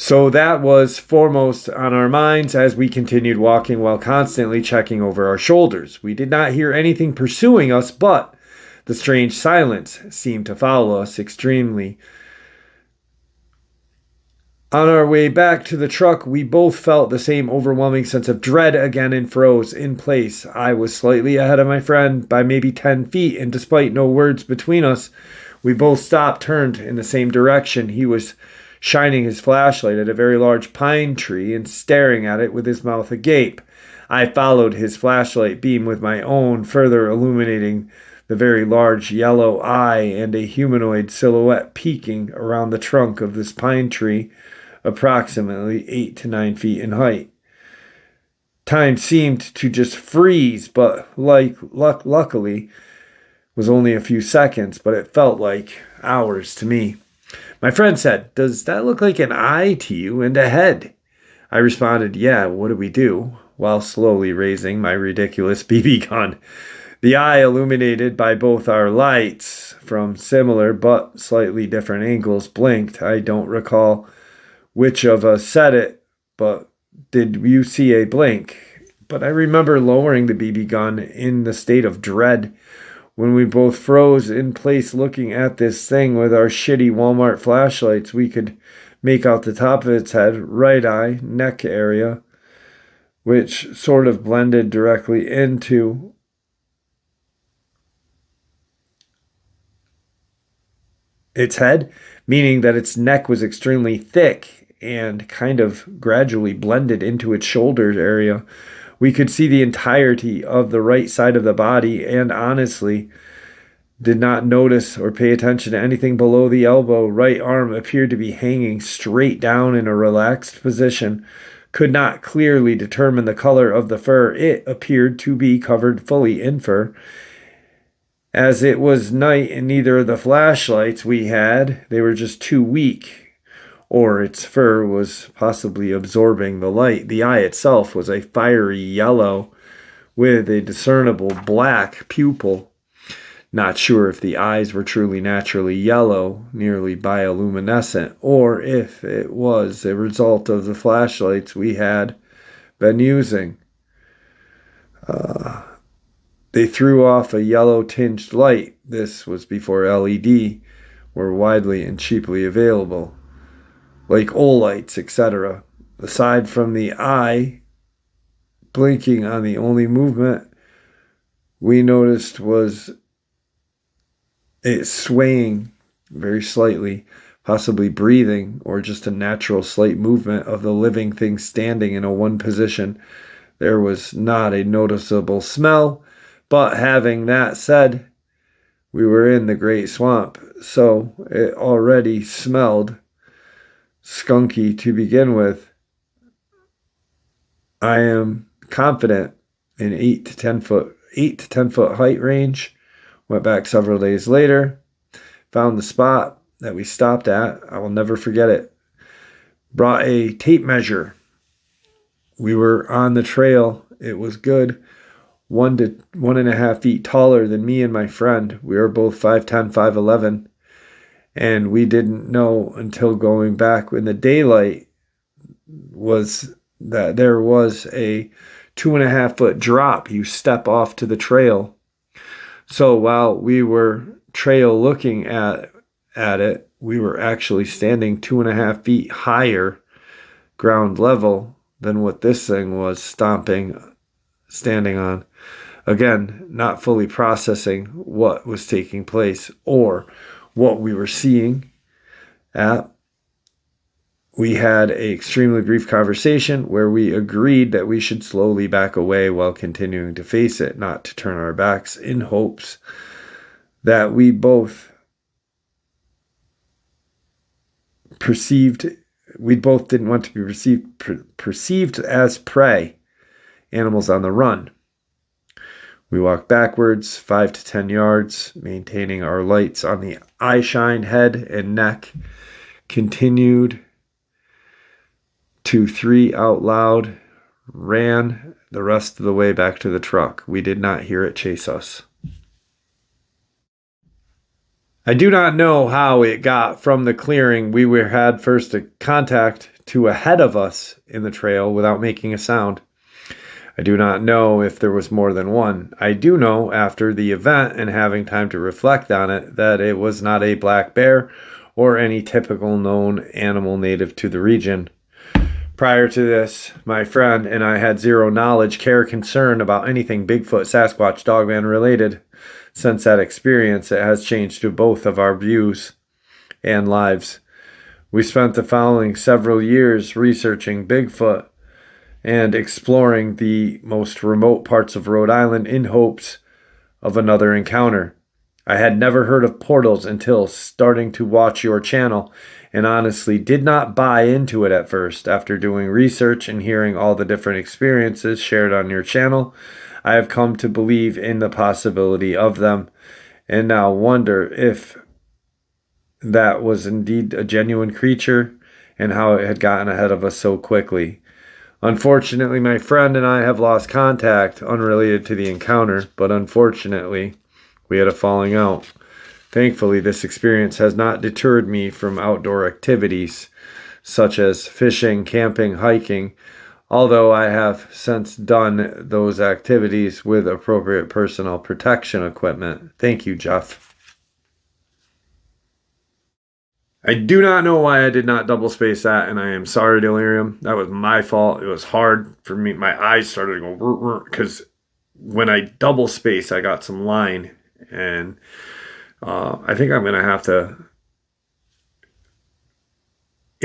that was foremost on our minds as we continued walking while constantly checking over our shoulders. We did not hear anything pursuing us, but the strange silence seemed to follow us extremely. On our way back to the truck, we both felt the same overwhelming sense of dread again and froze in place. I was slightly ahead of my friend by maybe 10 feet, and despite no words between us, we both stopped, turned in the same direction. He was shining his flashlight at a very large pine tree and staring at it with his mouth agape. I followed his flashlight beam with my own, further illuminating the very large yellow eye and a humanoid silhouette peeking around the trunk of this pine tree, approximately 8 to 9 feet in height. Time seemed to just freeze, but luckily was only a few seconds, but it felt like hours to me. My friend said, "Does that look like an eye to you and a head?" I responded, "Yeah, what do we do?" while slowly raising my ridiculous BB gun. The eye, illuminated by both our lights from similar but slightly different angles, blinked. I don't recall which of us said it, but did you see a blink? But I remember lowering the BB gun in the state of dread when we both froze in place looking at this thing with our shitty Walmart flashlights. We could make out the top of its head, right eye, neck area, which sort of blended directly into its head, meaning that its neck was extremely thick and kind of gradually blended into its shoulders area. We could see the entirety of the right side of the body, and honestly did not notice or pay attention to anything below the elbow. Right arm appeared to be hanging straight down in a relaxed position. Could not clearly determine the color of the fur. It appeared to be covered fully in fur. As it was night and neither of the flashlights we had, they were just too weak, or its fur was possibly absorbing the light. The eye itself was a fiery yellow with a discernible black pupil. Not sure if the eyes were truly naturally yellow, nearly bioluminescent, or if it was a result of the flashlights we had been using. They threw off a yellow-tinged light. This was before LED were widely and cheaply available, like Olights, etc. Aside from the eye blinking on, the only movement we noticed was it swaying very slightly, possibly breathing, or just a natural slight movement of the living thing standing in a one position. There was not a noticeable smell, but having that said, we were in the Great Swamp, so it already smelled skunky to begin with. I am confident in 8 to 10 foot height range. Went back several days later, found the spot that we stopped at. I will never forget it. Brought a tape measure. We were on the trail. It was good. 1 to 1.5 feet taller than me and my friend. We were both 5'10", 5'11", and we didn't know until going back in the daylight was that there was a 2.5 foot drop. You step off to the trail. So while we were trail looking at it, we were actually standing 2.5 feet higher ground level than what this thing was standing on. Again, not fully processing what was taking place or what we were seeing at. We had an extremely brief conversation where we agreed that we should slowly back away while continuing to face it, not to turn our backs, in hopes that we both didn't want to be perceived as prey, animals on the run. We walked backwards 5 to 10 yards, maintaining our lights on the eye shine, head, and neck. Continued 2, 3 out loud, ran the rest of the way back to the truck. We did not hear it chase us. I do not know how it got from the clearing we had first a contact to ahead of us in the trail without making a sound. I do not know if there was more than one. I do know, after the event and having time to reflect on it, that it was not a black bear or any typical known animal native to the region. Prior to this, my friend and I had zero knowledge, care, concern about anything Bigfoot, Sasquatch, Dogman related. Since that experience, it has changed to both of our views and lives. We spent the following several years researching Bigfoot and exploring the most remote parts of Rhode Island in hopes of another encounter. I had never heard of portals until starting to watch your channel, and honestly did not buy into it at first. After doing research and hearing all the different experiences shared on your channel, I have come to believe in the possibility of them, and now wonder if that was indeed a genuine creature and how it had gotten ahead of us so quickly. Unfortunately, my friend and I have lost contact unrelated to the encounter, but unfortunately, we had a falling out. Thankfully, this experience has not deterred me from outdoor activities such as fishing, camping, hiking, although I have since done those activities with appropriate personal protection equipment. Thank you, Jeff. I do not know why I did not double space that, and I am sorry, Delirium. That was my fault. It was hard for me. My eyes started to go because when I double space, I got some line, and I think I'm going to have to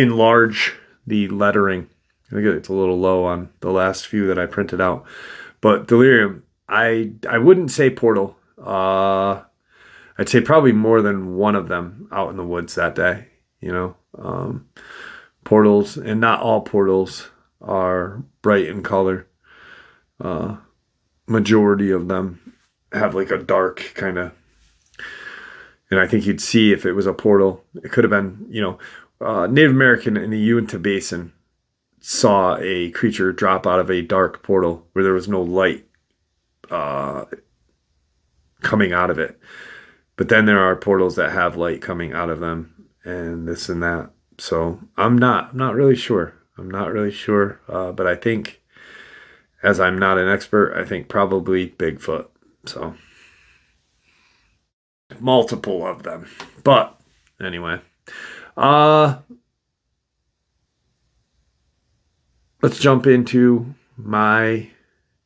enlarge the lettering. I think it's a little low on the last few that I printed out. But delirium, I wouldn't say portal. I'd say probably more than one of them out in the woods that day, you know. Portals, and not all portals are bright in color. Majority of them have like a dark kind of, and I think you'd see if it was a portal. It could have been, you know, Native American in the Uinta Basin saw a creature drop out of a dark portal where there was no light coming out of it. But then there are portals that have light coming out of them, and this and that. So I'm not really sure. But I think, as I'm not an expert, I think probably Bigfoot. So multiple of them. But anyway, let's jump into my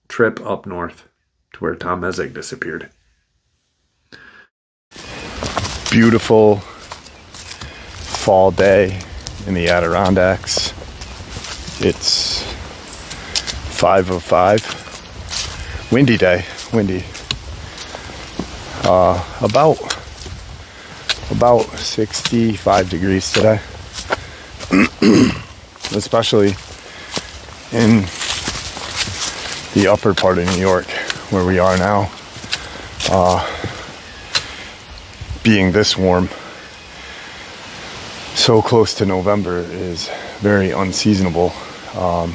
trip up north to where Tom Mezek disappeared. Beautiful fall day in the Adirondacks. It's 5:05. Windy day. Windy. About 65 degrees today. Especially in the upper part of New York where we are now. Being this warm so close to November is very unseasonable. I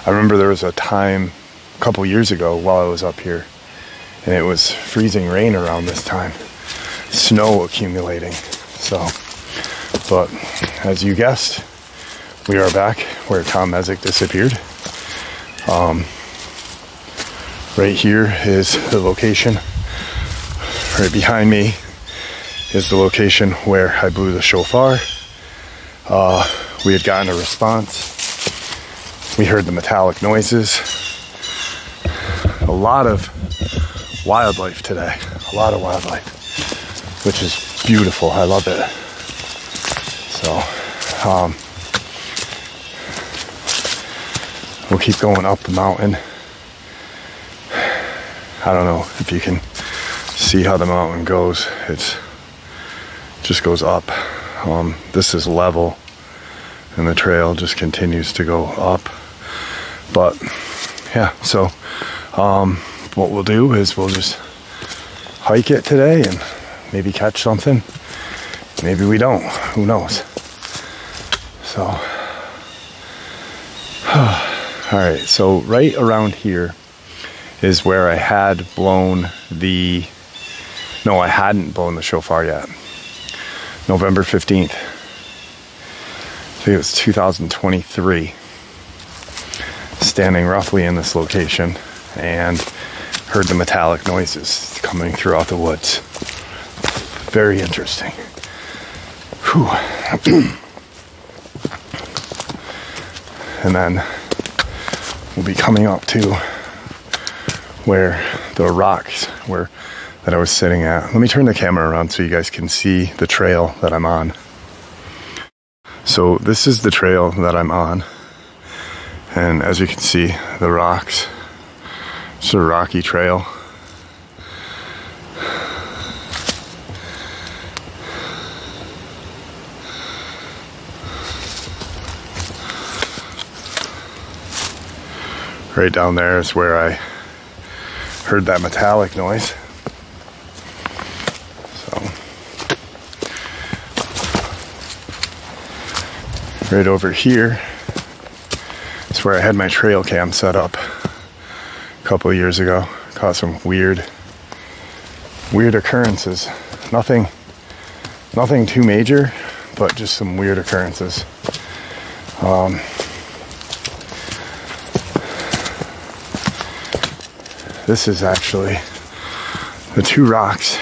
remember there was a time a couple years ago while I was up here, and it was freezing rain around this time, snow accumulating. So, but as you guessed, we are back where Tom Mezek disappeared. Right here is the location. Right behind me is the location where I blew the shofar. We had gotten a response. We heard the metallic noises. A lot of wildlife today. A lot of wildlife, which is beautiful. I love it. So, we'll keep going up the mountain. I don't know if you can see how the mountain goes. It just goes up. This is level, and the trail just continues to go up. But yeah, so what we'll do is we'll just hike it today and maybe catch something. Maybe we don't. Who knows? So, all right. So right around here is where I had blown the. No, I hadn't blown the shofar yet. November 15th. I think it was 2023. Standing roughly in this location and heard the metallic noises coming throughout the woods. Very interesting. Whew. And then we'll be coming up to where the rocks were that I was sitting at. Let me turn the camera around so you guys can see the trail that I'm on. So this is the trail that I'm on. And as you can see, the rocks. It's a rocky trail. Right down there is where I heard that metallic noise. Right over here is where I had my trail cam set up a couple of years ago. Caught some weird occurrences. Nothing too major, but just some weird occurrences. This is actually the two rocks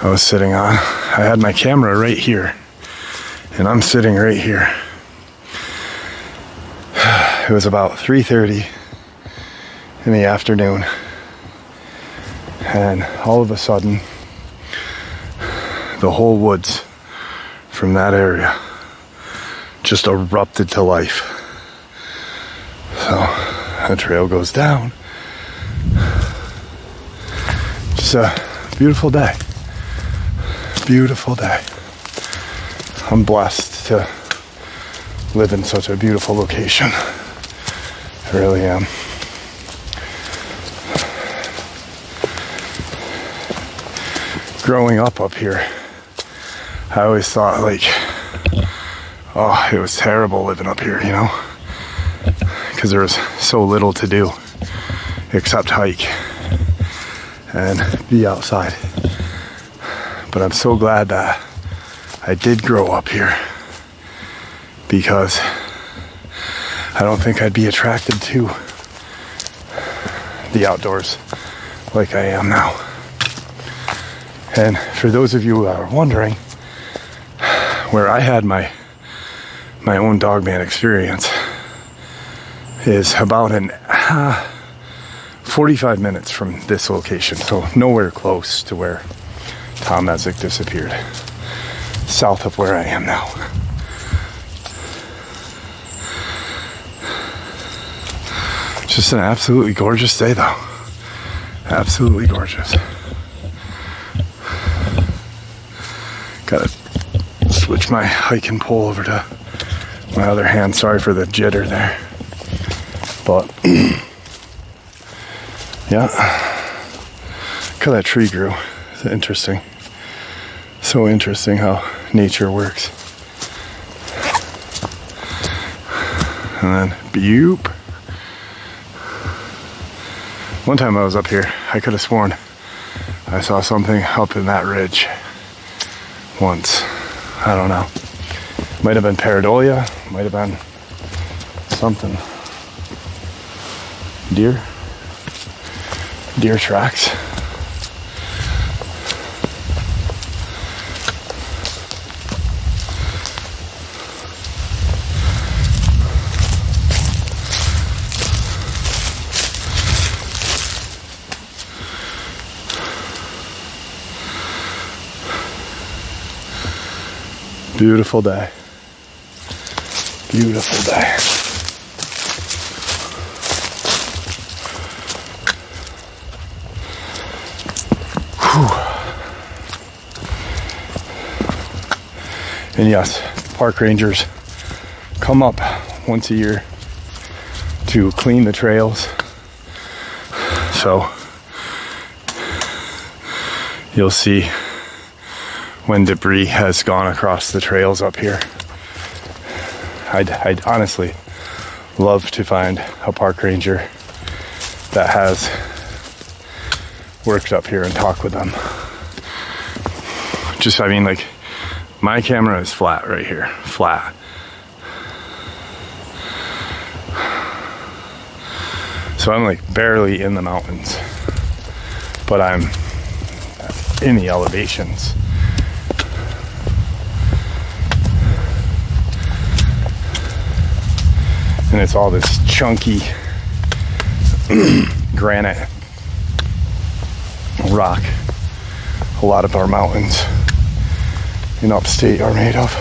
I was sitting on. I had my camera right here. And I'm sitting right here. It was about 3:30 in the afternoon. And all of a sudden, the whole woods from that area just erupted to life. So the trail goes down. Just a beautiful day. Beautiful day. I'm blessed to live in such a beautiful location. I really am. Growing up here, I always thought like, oh, it was terrible living up here, you know? Because there was so little to do except hike and be outside. But I'm so glad that I did grow up here, because I don't think I'd be attracted to the outdoors like I am now. And for those of you who are wondering, where I had my own Dogman experience is about 45 minutes from this location, so nowhere close to where Tom Messick disappeared, south of where I am now. Just an absolutely gorgeous day though. Absolutely gorgeous. Gotta switch my hiking pole over to my other hand. Sorry for the jitter there. But yeah. Look how that tree grew. It's interesting. So interesting how nature works. And then boop. One time I was up here, I could have sworn I saw something up in that ridge once. I don't know. Might have been pareidolia, might have been something. Deer? Deer tracks. Beautiful day. Beautiful day. Whew. And yes, park rangers come up once a year to clean the trails. So you'll see when debris has gone across the trails up here. I'd honestly love to find a park ranger that has worked up here and talk with them. Just, I mean, like, my camera is flat right here, flat. So I'm like barely in the mountains, but I'm in the elevations. And it's all this chunky granite rock. A lot of our mountains in upstate are made of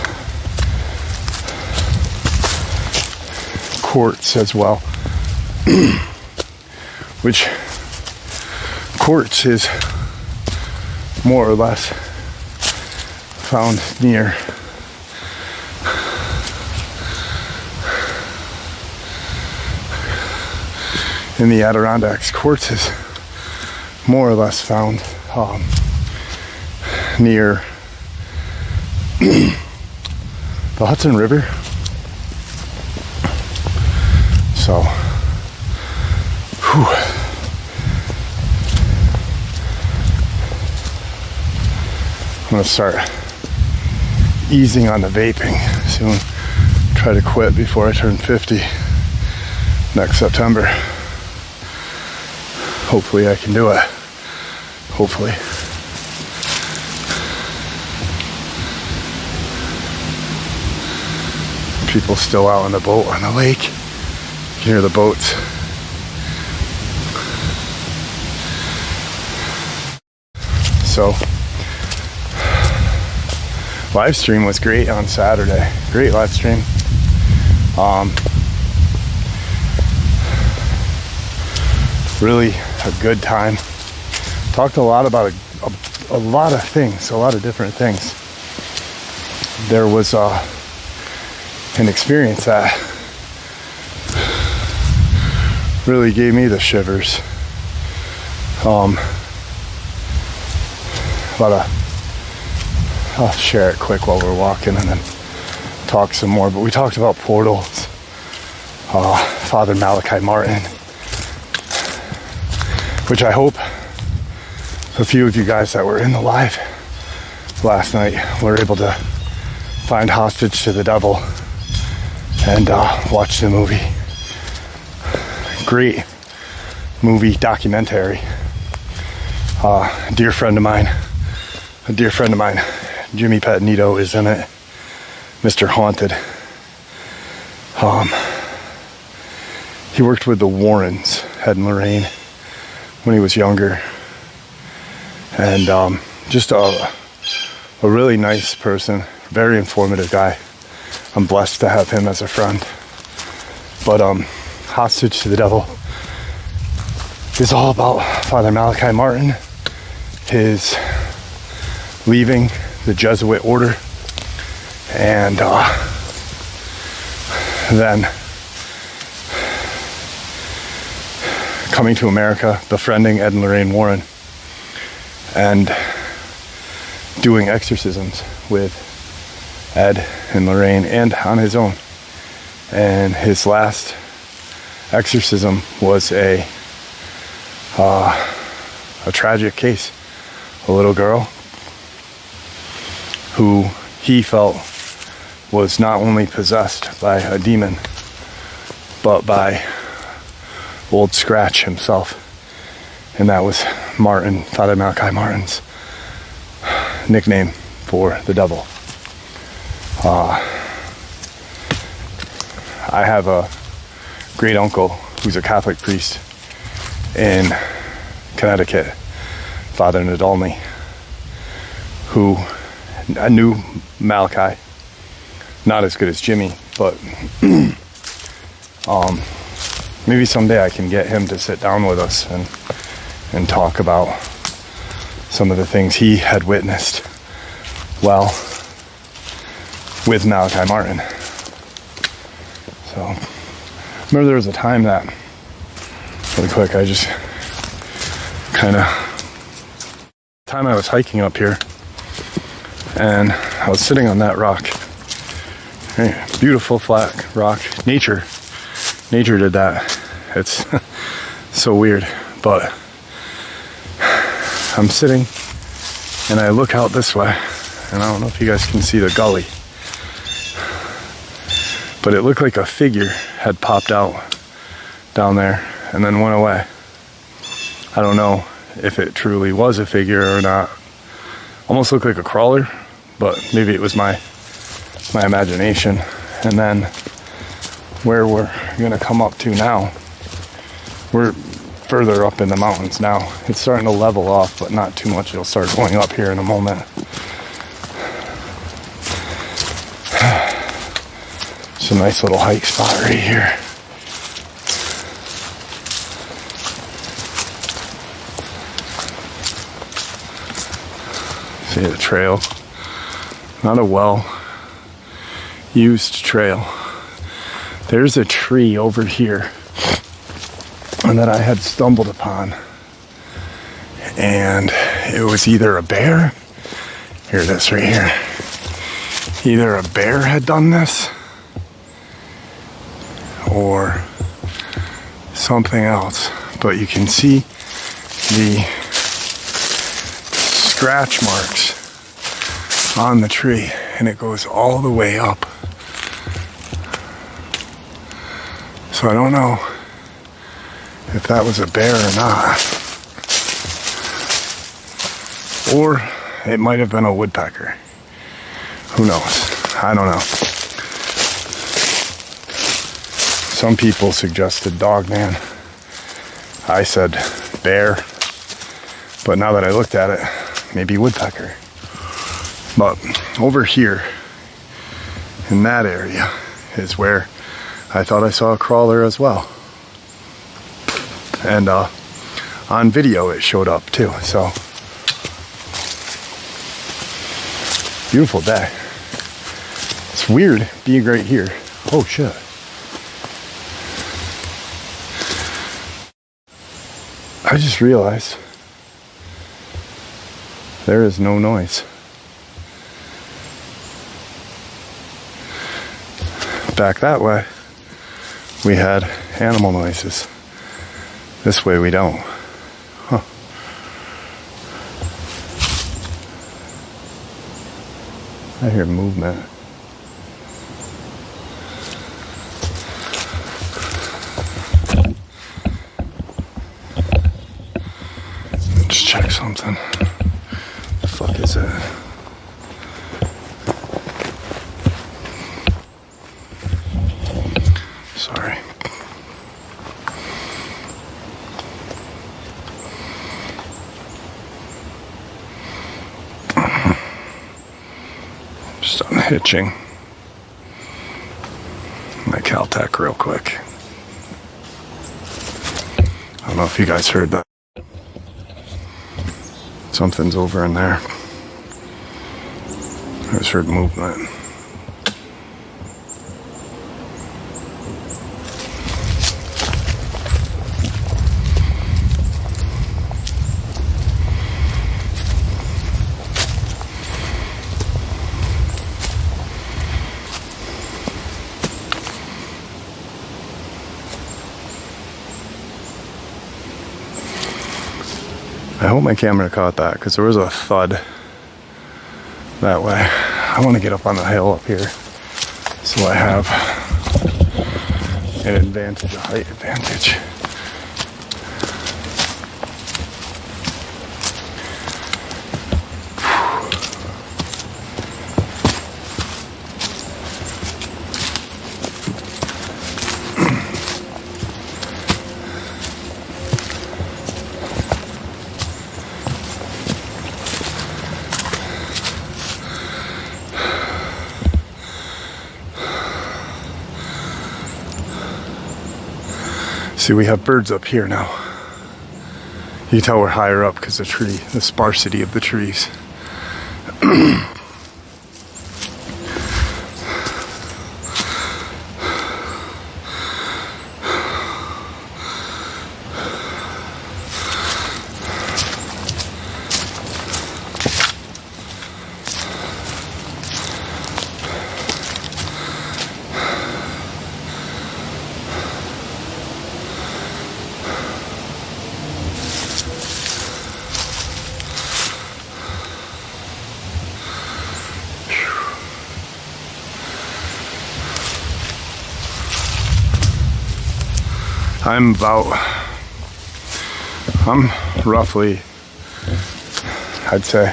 quartz as well. Which quartz is more or less found near in the Adirondacks. Quartz is more or less found near the Hudson River. So, whew. I'm gonna start easing on the vaping soon. Try to quit before I turn 50 next September. Hopefully I can do it. Hopefully. People still out on the boat on the lake. You can hear the boats. So, live stream was great on Saturday. Great live stream. Really a good time. Talked a lot about a lot of things, a lot of different things. There was an experience that really gave me the shivers. I'll share it quick while we're walking and then talk some more. But we talked about portals. Father Malachi Martin, which I hope a few of you guys that were in the live last night were able to find Hostage to the Devil and watch the movie. Great movie, documentary. A dear friend of mine, Jimmy Patanito, is in it. Mr. Haunted. He worked with the Warrens, Ed and Lorraine, when he was younger. And just a really nice person, very informative guy. I'm blessed to have him as a friend. But Hostage to the Devil is all about Father Malachi Martin, his leaving the Jesuit order, and then coming to America, befriending Ed and Lorraine Warren, and doing exorcisms with Ed and Lorraine and on his own. And his last exorcism was a tragic case. A little girl who he felt was not only possessed by a demon, but by Old Scratch himself. And that was Martin, Father Malachi Martin's nickname for the devil. I have a great uncle who's a Catholic priest in Connecticut, Father Nadolny, who I knew Malachi, not as good as Jimmy, but maybe someday I can get him to sit down with us and talk about some of the things he had witnessed while with Malachi Martin. So, I remember there was a time that, really quick, I just time I was hiking up here, and I was sitting on that rock. Beautiful flat rock. Nature did that. It's so weird, but I'm sitting and I look out this way, and I don't know if you guys can see the gully, but it looked like a figure had popped out down there and then went away. I don't know if it truly was a figure or not. Almost looked like a crawler, but maybe it was my imagination. And then where we're gonna come up to now, we're further up in the mountains now. It's starting to level off, but not too much. It'll start going up here in a moment. It's a nice little hike spot right here. See the trail. Not a well-used trail. There's a tree over here and that I had stumbled upon. And it was either a bear. Here it is right here. Either a bear had done this or something else. But you can see the scratch marks on the tree, and it goes all the way up. So I don't know if that was a bear or not. Or it might have been a woodpecker. Who knows? I don't know. Some people suggested Dogman. I said bear. But now that I looked at it, maybe woodpecker. But over here, in that area, is where I thought I saw a crawler as well. And on video it showed up too, so beautiful day. It's weird being right here. Oh shit. I just realized there is no noise. Back that way, we had animal noises. This way we don't. Huh. I hear movement. Just check something. The fuck is it? Sorry. Just unhitching my Caltech real quick. I don't know if you guys heard that. Something's over in there. I just heard movement. I hope my camera caught that because there was a thud that way. I want to get up on the hill up here so I have an advantage, a height advantage. See, we have birds up here now. You can tell we're higher up because the sparsity of the trees. I'm roughly, I'd say,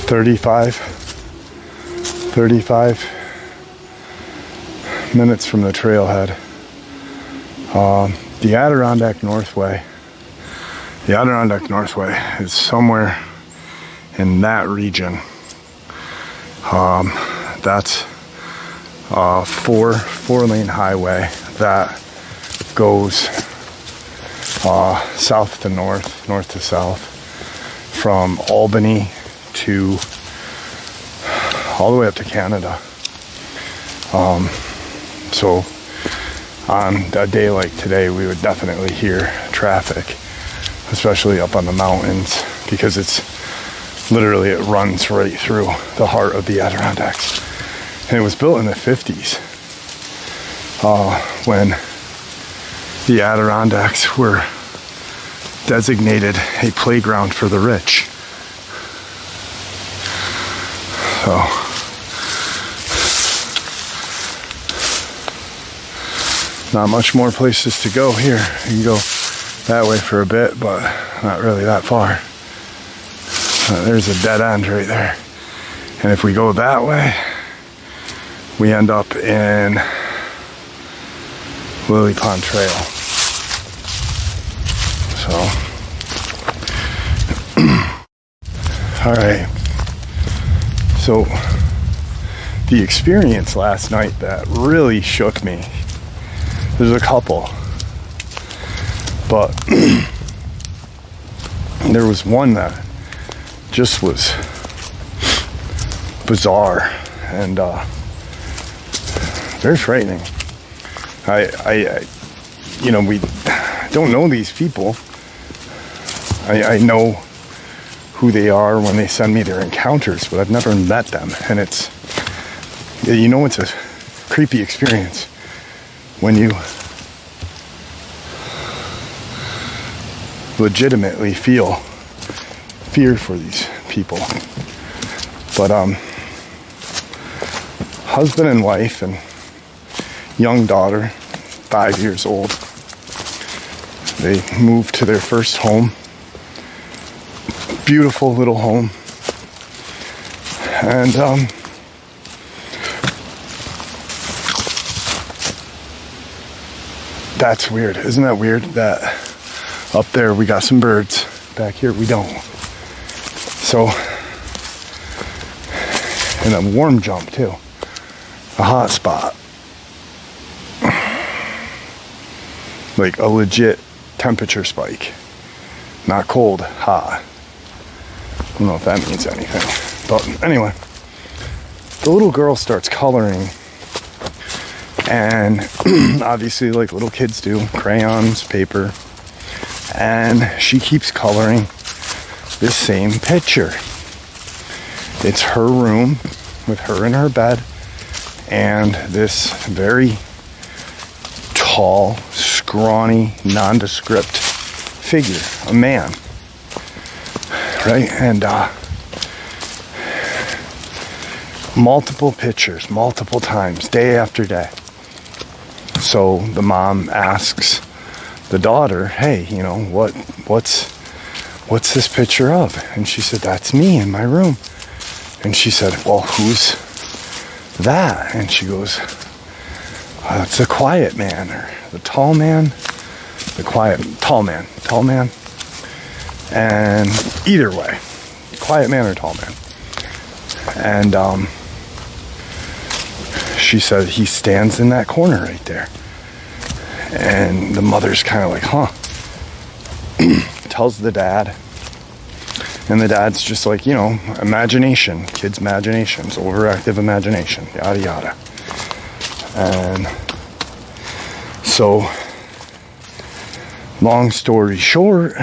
35 minutes from the trailhead. The Adirondack Northway is somewhere in that region. That's a four-lane highway that goes south to north, north to south, from Albany to all the way up to Canada. So on a day like today, we would definitely hear traffic, especially up on the mountains, because it runs right through the heart of the Adirondacks. And it was built in the 50s when the Adirondacks were designated a playground for the rich. So not much more places to go here. You can go that way for a bit, but not really that far. There's a dead end right there. And if we go that way, we end up in Lily Pond Trail. So, all right. So the experience last night that really shook me. There's a couple, but there was one that just was bizarre and very frightening. I we don't know these people. I know who they are when they send me their encounters, but I've never met them, and it's a creepy experience when you legitimately feel fear for these people. But husband and wife and young daughter, 5 years old, they moved to their first home. Beautiful little home. And that's weird. Isn't that weird that up there we got some birds, back here we don't? So, and a warm jump too. A hot spot. Like a legit temperature spike. Not cold, hot. I don't know if that means anything. But anyway, the little girl starts coloring. And obviously, like little kids do, crayons, paper. And she keeps coloring this same picture. It's her room with her in her bed and this very tall, scrawny, nondescript figure, a man, right? And multiple pictures, multiple times, day after day. So the mom asks the daughter, hey, what's this picture of? And she said, that's me in my room. And she said, well, who's that? And she goes, it's the quiet man, or the tall man, tall man. And either way, quiet man or tall man. And she said, he stands in that corner right there. And the mother's kind of like, huh. Tells the dad. And the dad's just like, imagination, kids' imaginations, overactive imagination, yada yada. And so, long story short,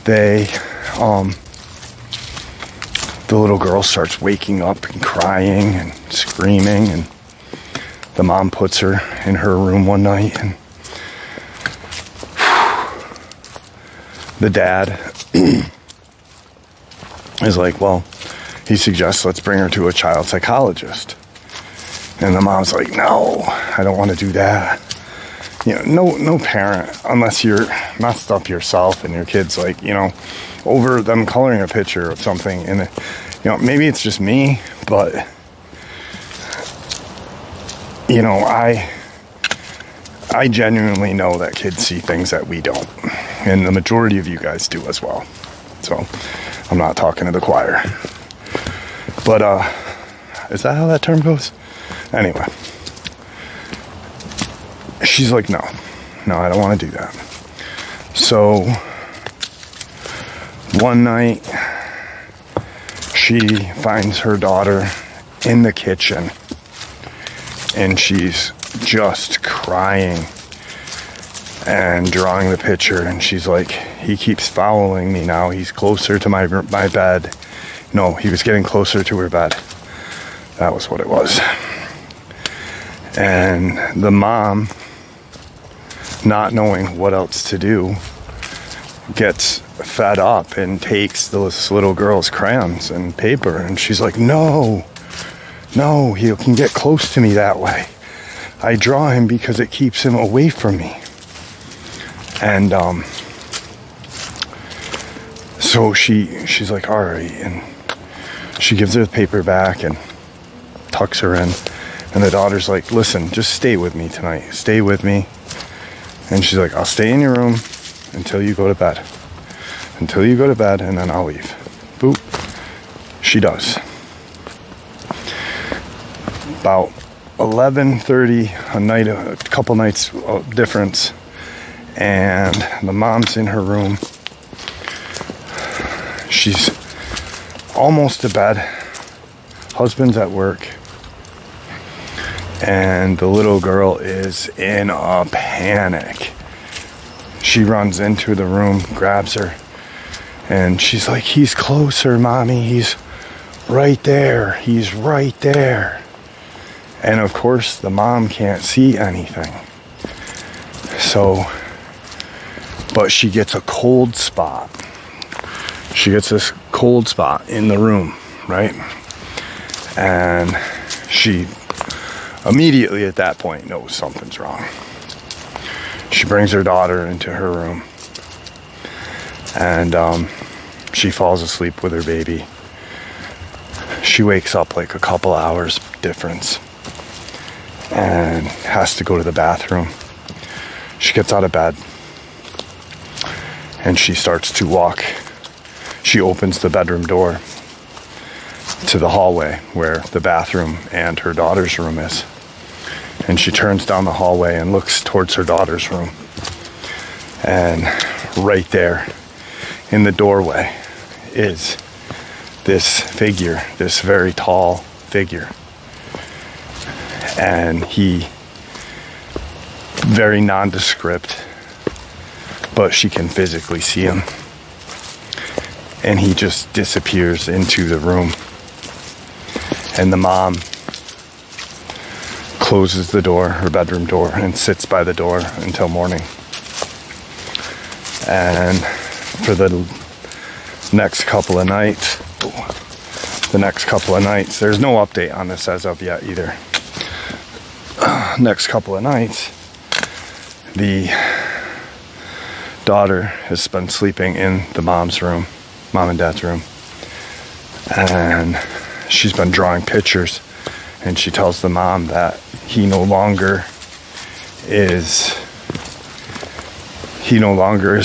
the little girl starts waking up and crying and screaming, and the mom puts her in her room one night, and the dad is like, well, he suggests let's bring her to a child psychologist. And the mom's like, no, I don't want to do that. No parent, unless you're messed up yourself and your kid's like, over them coloring a picture of something. And, maybe it's just me, but, I genuinely know that kids see things that we don't. And the majority of you guys do as well. So I'm not talking to the choir. But is that how that term goes? Anyway. She's like, no, I don't want to do that. So one night she finds her daughter in the kitchen and she's just crying and drawing the picture, and she's like, he keeps following me now. He's closer to my bed. No, he was getting closer to her bed. That was what it was. And the mom, not knowing what else to do, gets fed up and takes this little girl's crayons and paper, and she's like, no, he can get close to me that way. I draw him because it keeps him away from me. And so she's like, all right, and she gives her the paper back and tucks her in. And the daughter's like, listen, just stay with me tonight. Stay with me. And she's like, I'll stay in your room until you go to bed. Until you go to bed, and then I'll leave. Boop. She does. about 11:30 a night, a couple nights difference, and the mom's in her room. She's almost to bed. Husband's at work, and the little girl is in a panic. She runs into the room, grabs her, and she's like, "He's closer, Mommy. He's right there. He's right there." And of course, the mom can't see anything. So, but she gets a cold spot. She gets this cold spot in the room, right? And she immediately at that point knows something's wrong. She brings her daughter into her room, and she falls asleep with her baby. She wakes up like a couple hours difference and has to go to the bathroom. She gets out of bed and she starts to walk. She opens the bedroom door to the hallway where the bathroom and her daughter's room is. And she turns down the hallway and looks towards her daughter's room. And right there in the doorway is this figure, this very tall figure. And he, very nondescript, but she can physically see him. And he just disappears into the room. And the mom closes the door, her bedroom door, and sits by the door until morning. And for the next couple of nights, there's no update on this as of yet either. Next couple of nights, the daughter has been sleeping in the mom's room, mom and dad's room, and she's been drawing pictures, and she tells the mom that he no longer is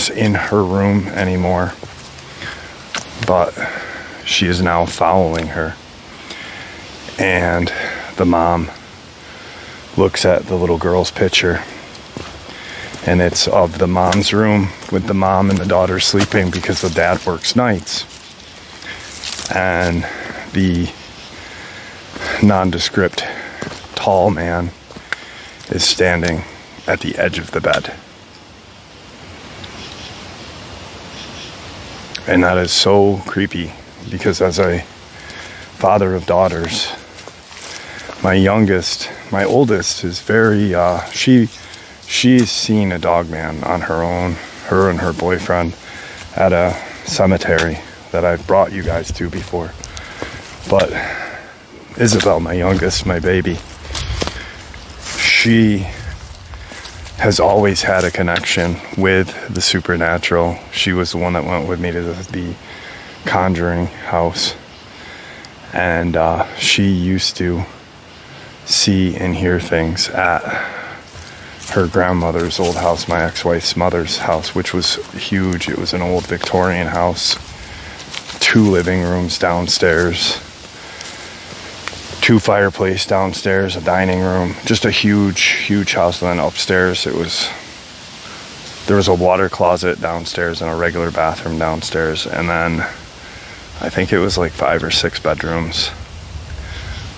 in her room anymore, but she is now following her. And the mom looks at the little girl's picture, and it's of the mom's room with the mom and the daughter sleeping because the dad works nights. And the nondescript tall man is standing at the edge of the bed. And that is so creepy because as a father of daughters, my oldest is very, she's seen a Dogman on her own, her and her boyfriend, at a cemetery that I've brought you guys to before. But Isabel, my youngest, my baby, she has always had a connection with the supernatural. She was the one that went with me to the Conjuring house. And she used to see and hear things at her grandmother's old house, my ex-wife's mother's house, which was huge. It was an old Victorian house, 2 living rooms downstairs, 2 fireplace downstairs, a dining room, just a huge house. And then upstairs there was a water closet downstairs and a regular bathroom downstairs, and then I think it was like 5 or 6 bedrooms,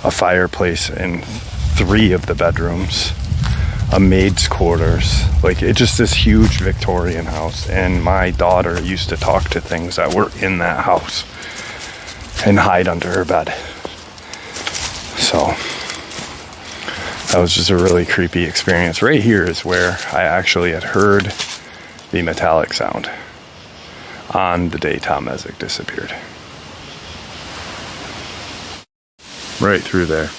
a fireplace in 3 of the bedrooms, a maid's quarters, like it just this huge Victorian house. And my daughter used to talk to things that were in that house and hide under her bed. So that was just a really creepy experience. Right here is where I actually had heard the metallic sound on the day Tom Mezek disappeared. Right through there.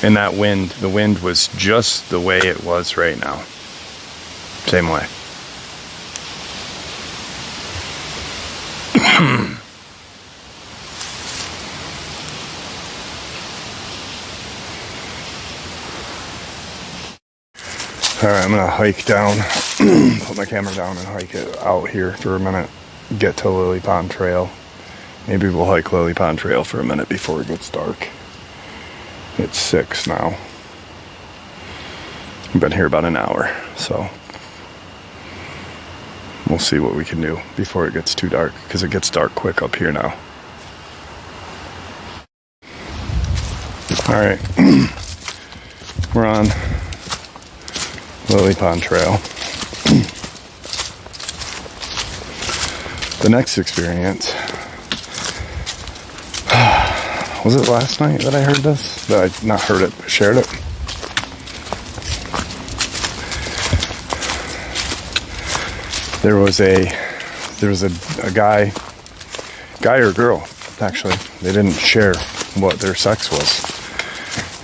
And that wind, the wind was just the way it was right now. Same way. Alright, I'm gonna hike down, put my camera down and hike it out here for a minute, get to Lily Pond Trail. Maybe we'll hike Lily Pond Trail for a minute before it gets dark. It's 6 now. I've been here about an hour, so we'll see what we can do before it gets too dark, because it gets dark quick up here now. Alright, we're on Lily Pond Trail. The next experience, was it last night that I heard this? That I not heard it, but shared it? There was a guy or girl, actually. They didn't share what their sex was,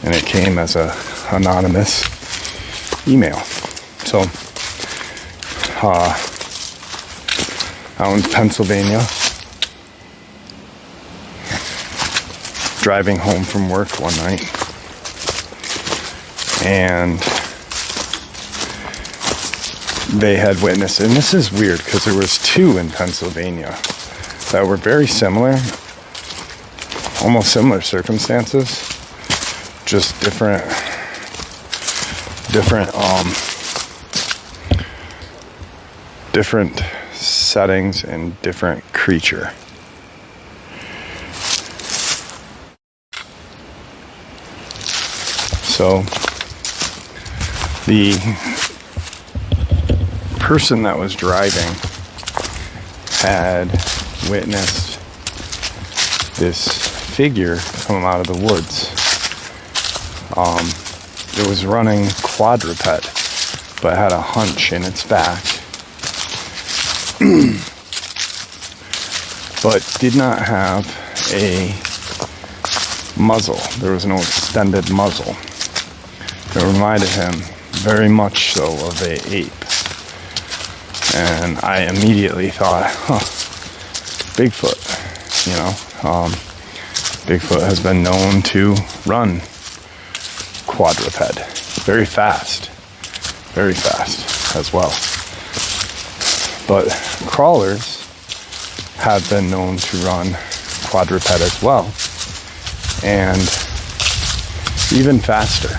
and it came as a anonymous email. So, out in Pennsylvania, driving home from work one night, and they had witnessed, and this is weird because there was 2 in Pennsylvania that were very similar, almost similar circumstances, just different settings and different creature. So the person that was driving had witnessed this figure come out of the woods. It was running quadruped, but had a hunch in its back, but did not have a muzzle. There was no extended muzzle. It reminded him very much so of an ape. And I immediately thought, Bigfoot, Bigfoot has been known to run quadruped very fast as well. But crawlers have been known to run quadruped as well, and even faster.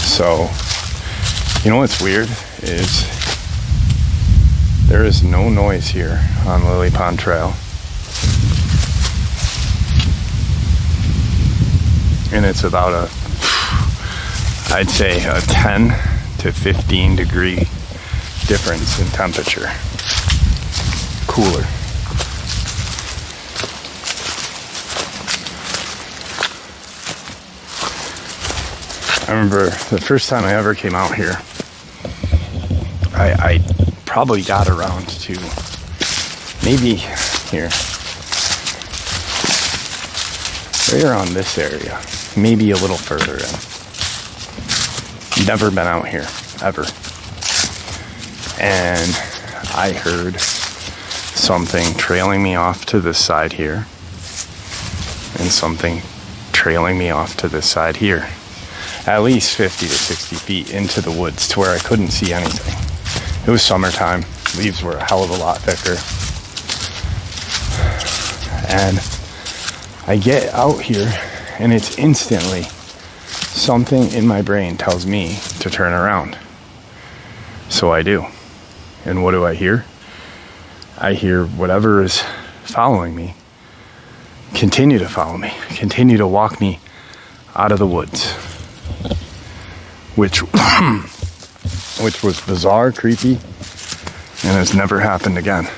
So, you know what's weird is there is no noise here on Lily Pond Trail. And it's about I'd say a 10 to 15 degree difference in temperature. Cooler. I remember the first time I ever came out here, I probably got around to maybe here, right around this area, maybe a little further in. Never been out here, ever. And I heard something trailing me off to this side here, and something trailing me off to this side here. At least 50 to 60 feet into the woods to where I couldn't see anything. It was summertime. Leaves were a hell of a lot thicker. And I get out here, and it's instantly something in my brain tells me to turn around. So I do. And what do I hear? I hear whatever is following me continue to follow me, continue to walk me out of the woods. Which was bizarre, creepy, and has never happened again.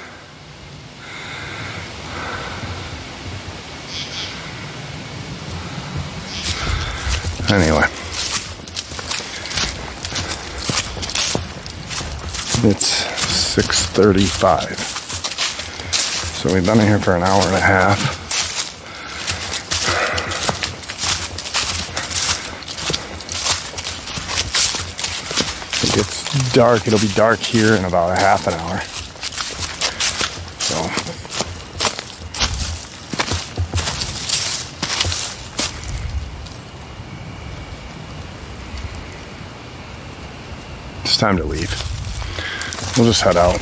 Anyway, it's 6:35, so we've been in here for an hour and a half. It's dark. It'll be dark here in about a half an hour. So it's time to leave. We'll just head out.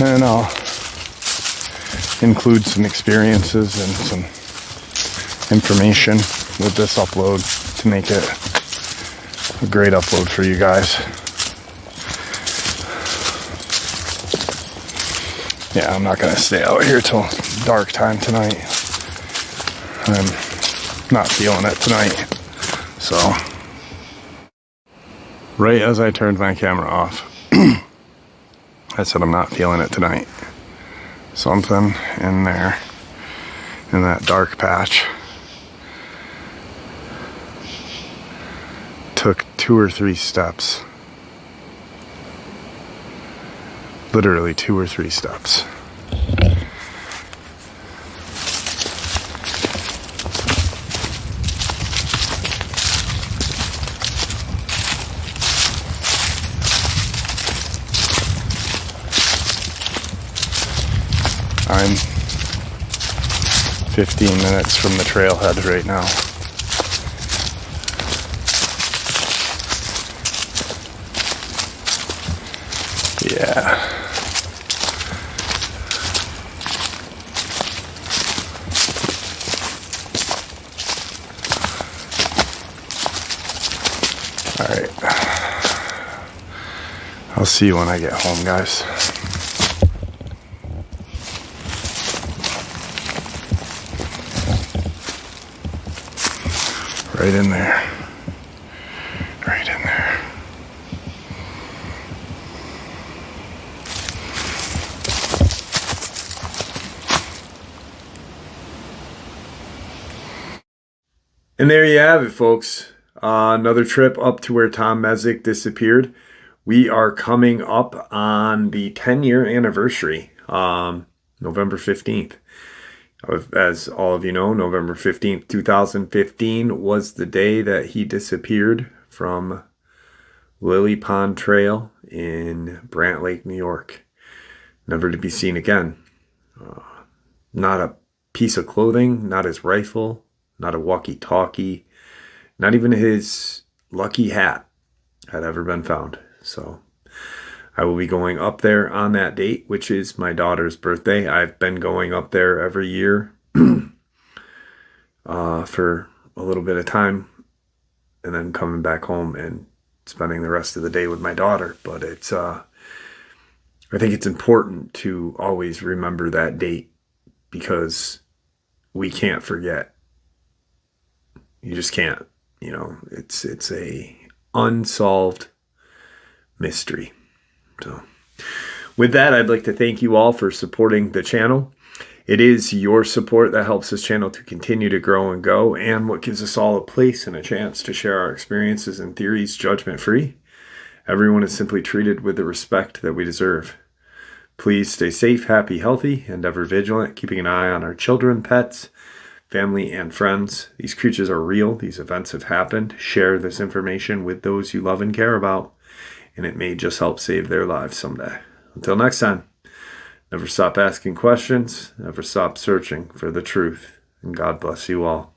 and I'll include some experiences and some information with this upload to make it a great upload for you guys. Yeah, I'm not gonna stay out here till dark time tonight. I'm not feeling it tonight. So, right as I turned my camera off, I said I'm not feeling it tonight. Something in there, in that dark patch, took 2 or 3 steps. Literally 2 or 3 steps. I'm 15 minutes from the trailhead right now. Yeah. All right. I'll see you when I get home, guys. Right in there. Right in there. And there you have it, folks. Another trip up to where Tom Mezek disappeared. We are coming up on the 10-year anniversary, November 15th. As all of you know, November 15th, 2015 was the day that he disappeared from Lily Pond Trail in Brant Lake, New York. Never to be seen again. Not a piece of clothing, not his rifle, not a walkie-talkie, not even his lucky hat had ever been found. So I will be going up there on that date, which is my daughter's birthday. I've been going up there every year for a little bit of time and then coming back home and spending the rest of the day with my daughter. But it's, I think it's important to always remember that date because we can't forget. You just can't, you know, it's a unsolved mystery. So with that, I'd like to thank you all for supporting the channel. It is your support that helps this channel to continue to grow and go, and what gives us all a place and a chance to share our experiences and theories judgment-free. Everyone is simply treated with the respect that we deserve. Please stay safe, happy, healthy, and ever vigilant, keeping an eye on our children, pets, family, and friends. These creatures are real. These events have happened. Share this information with those you love and care about, and it may just help save their lives someday. Until next time, never stop asking questions, never stop searching for the truth, and God bless you all.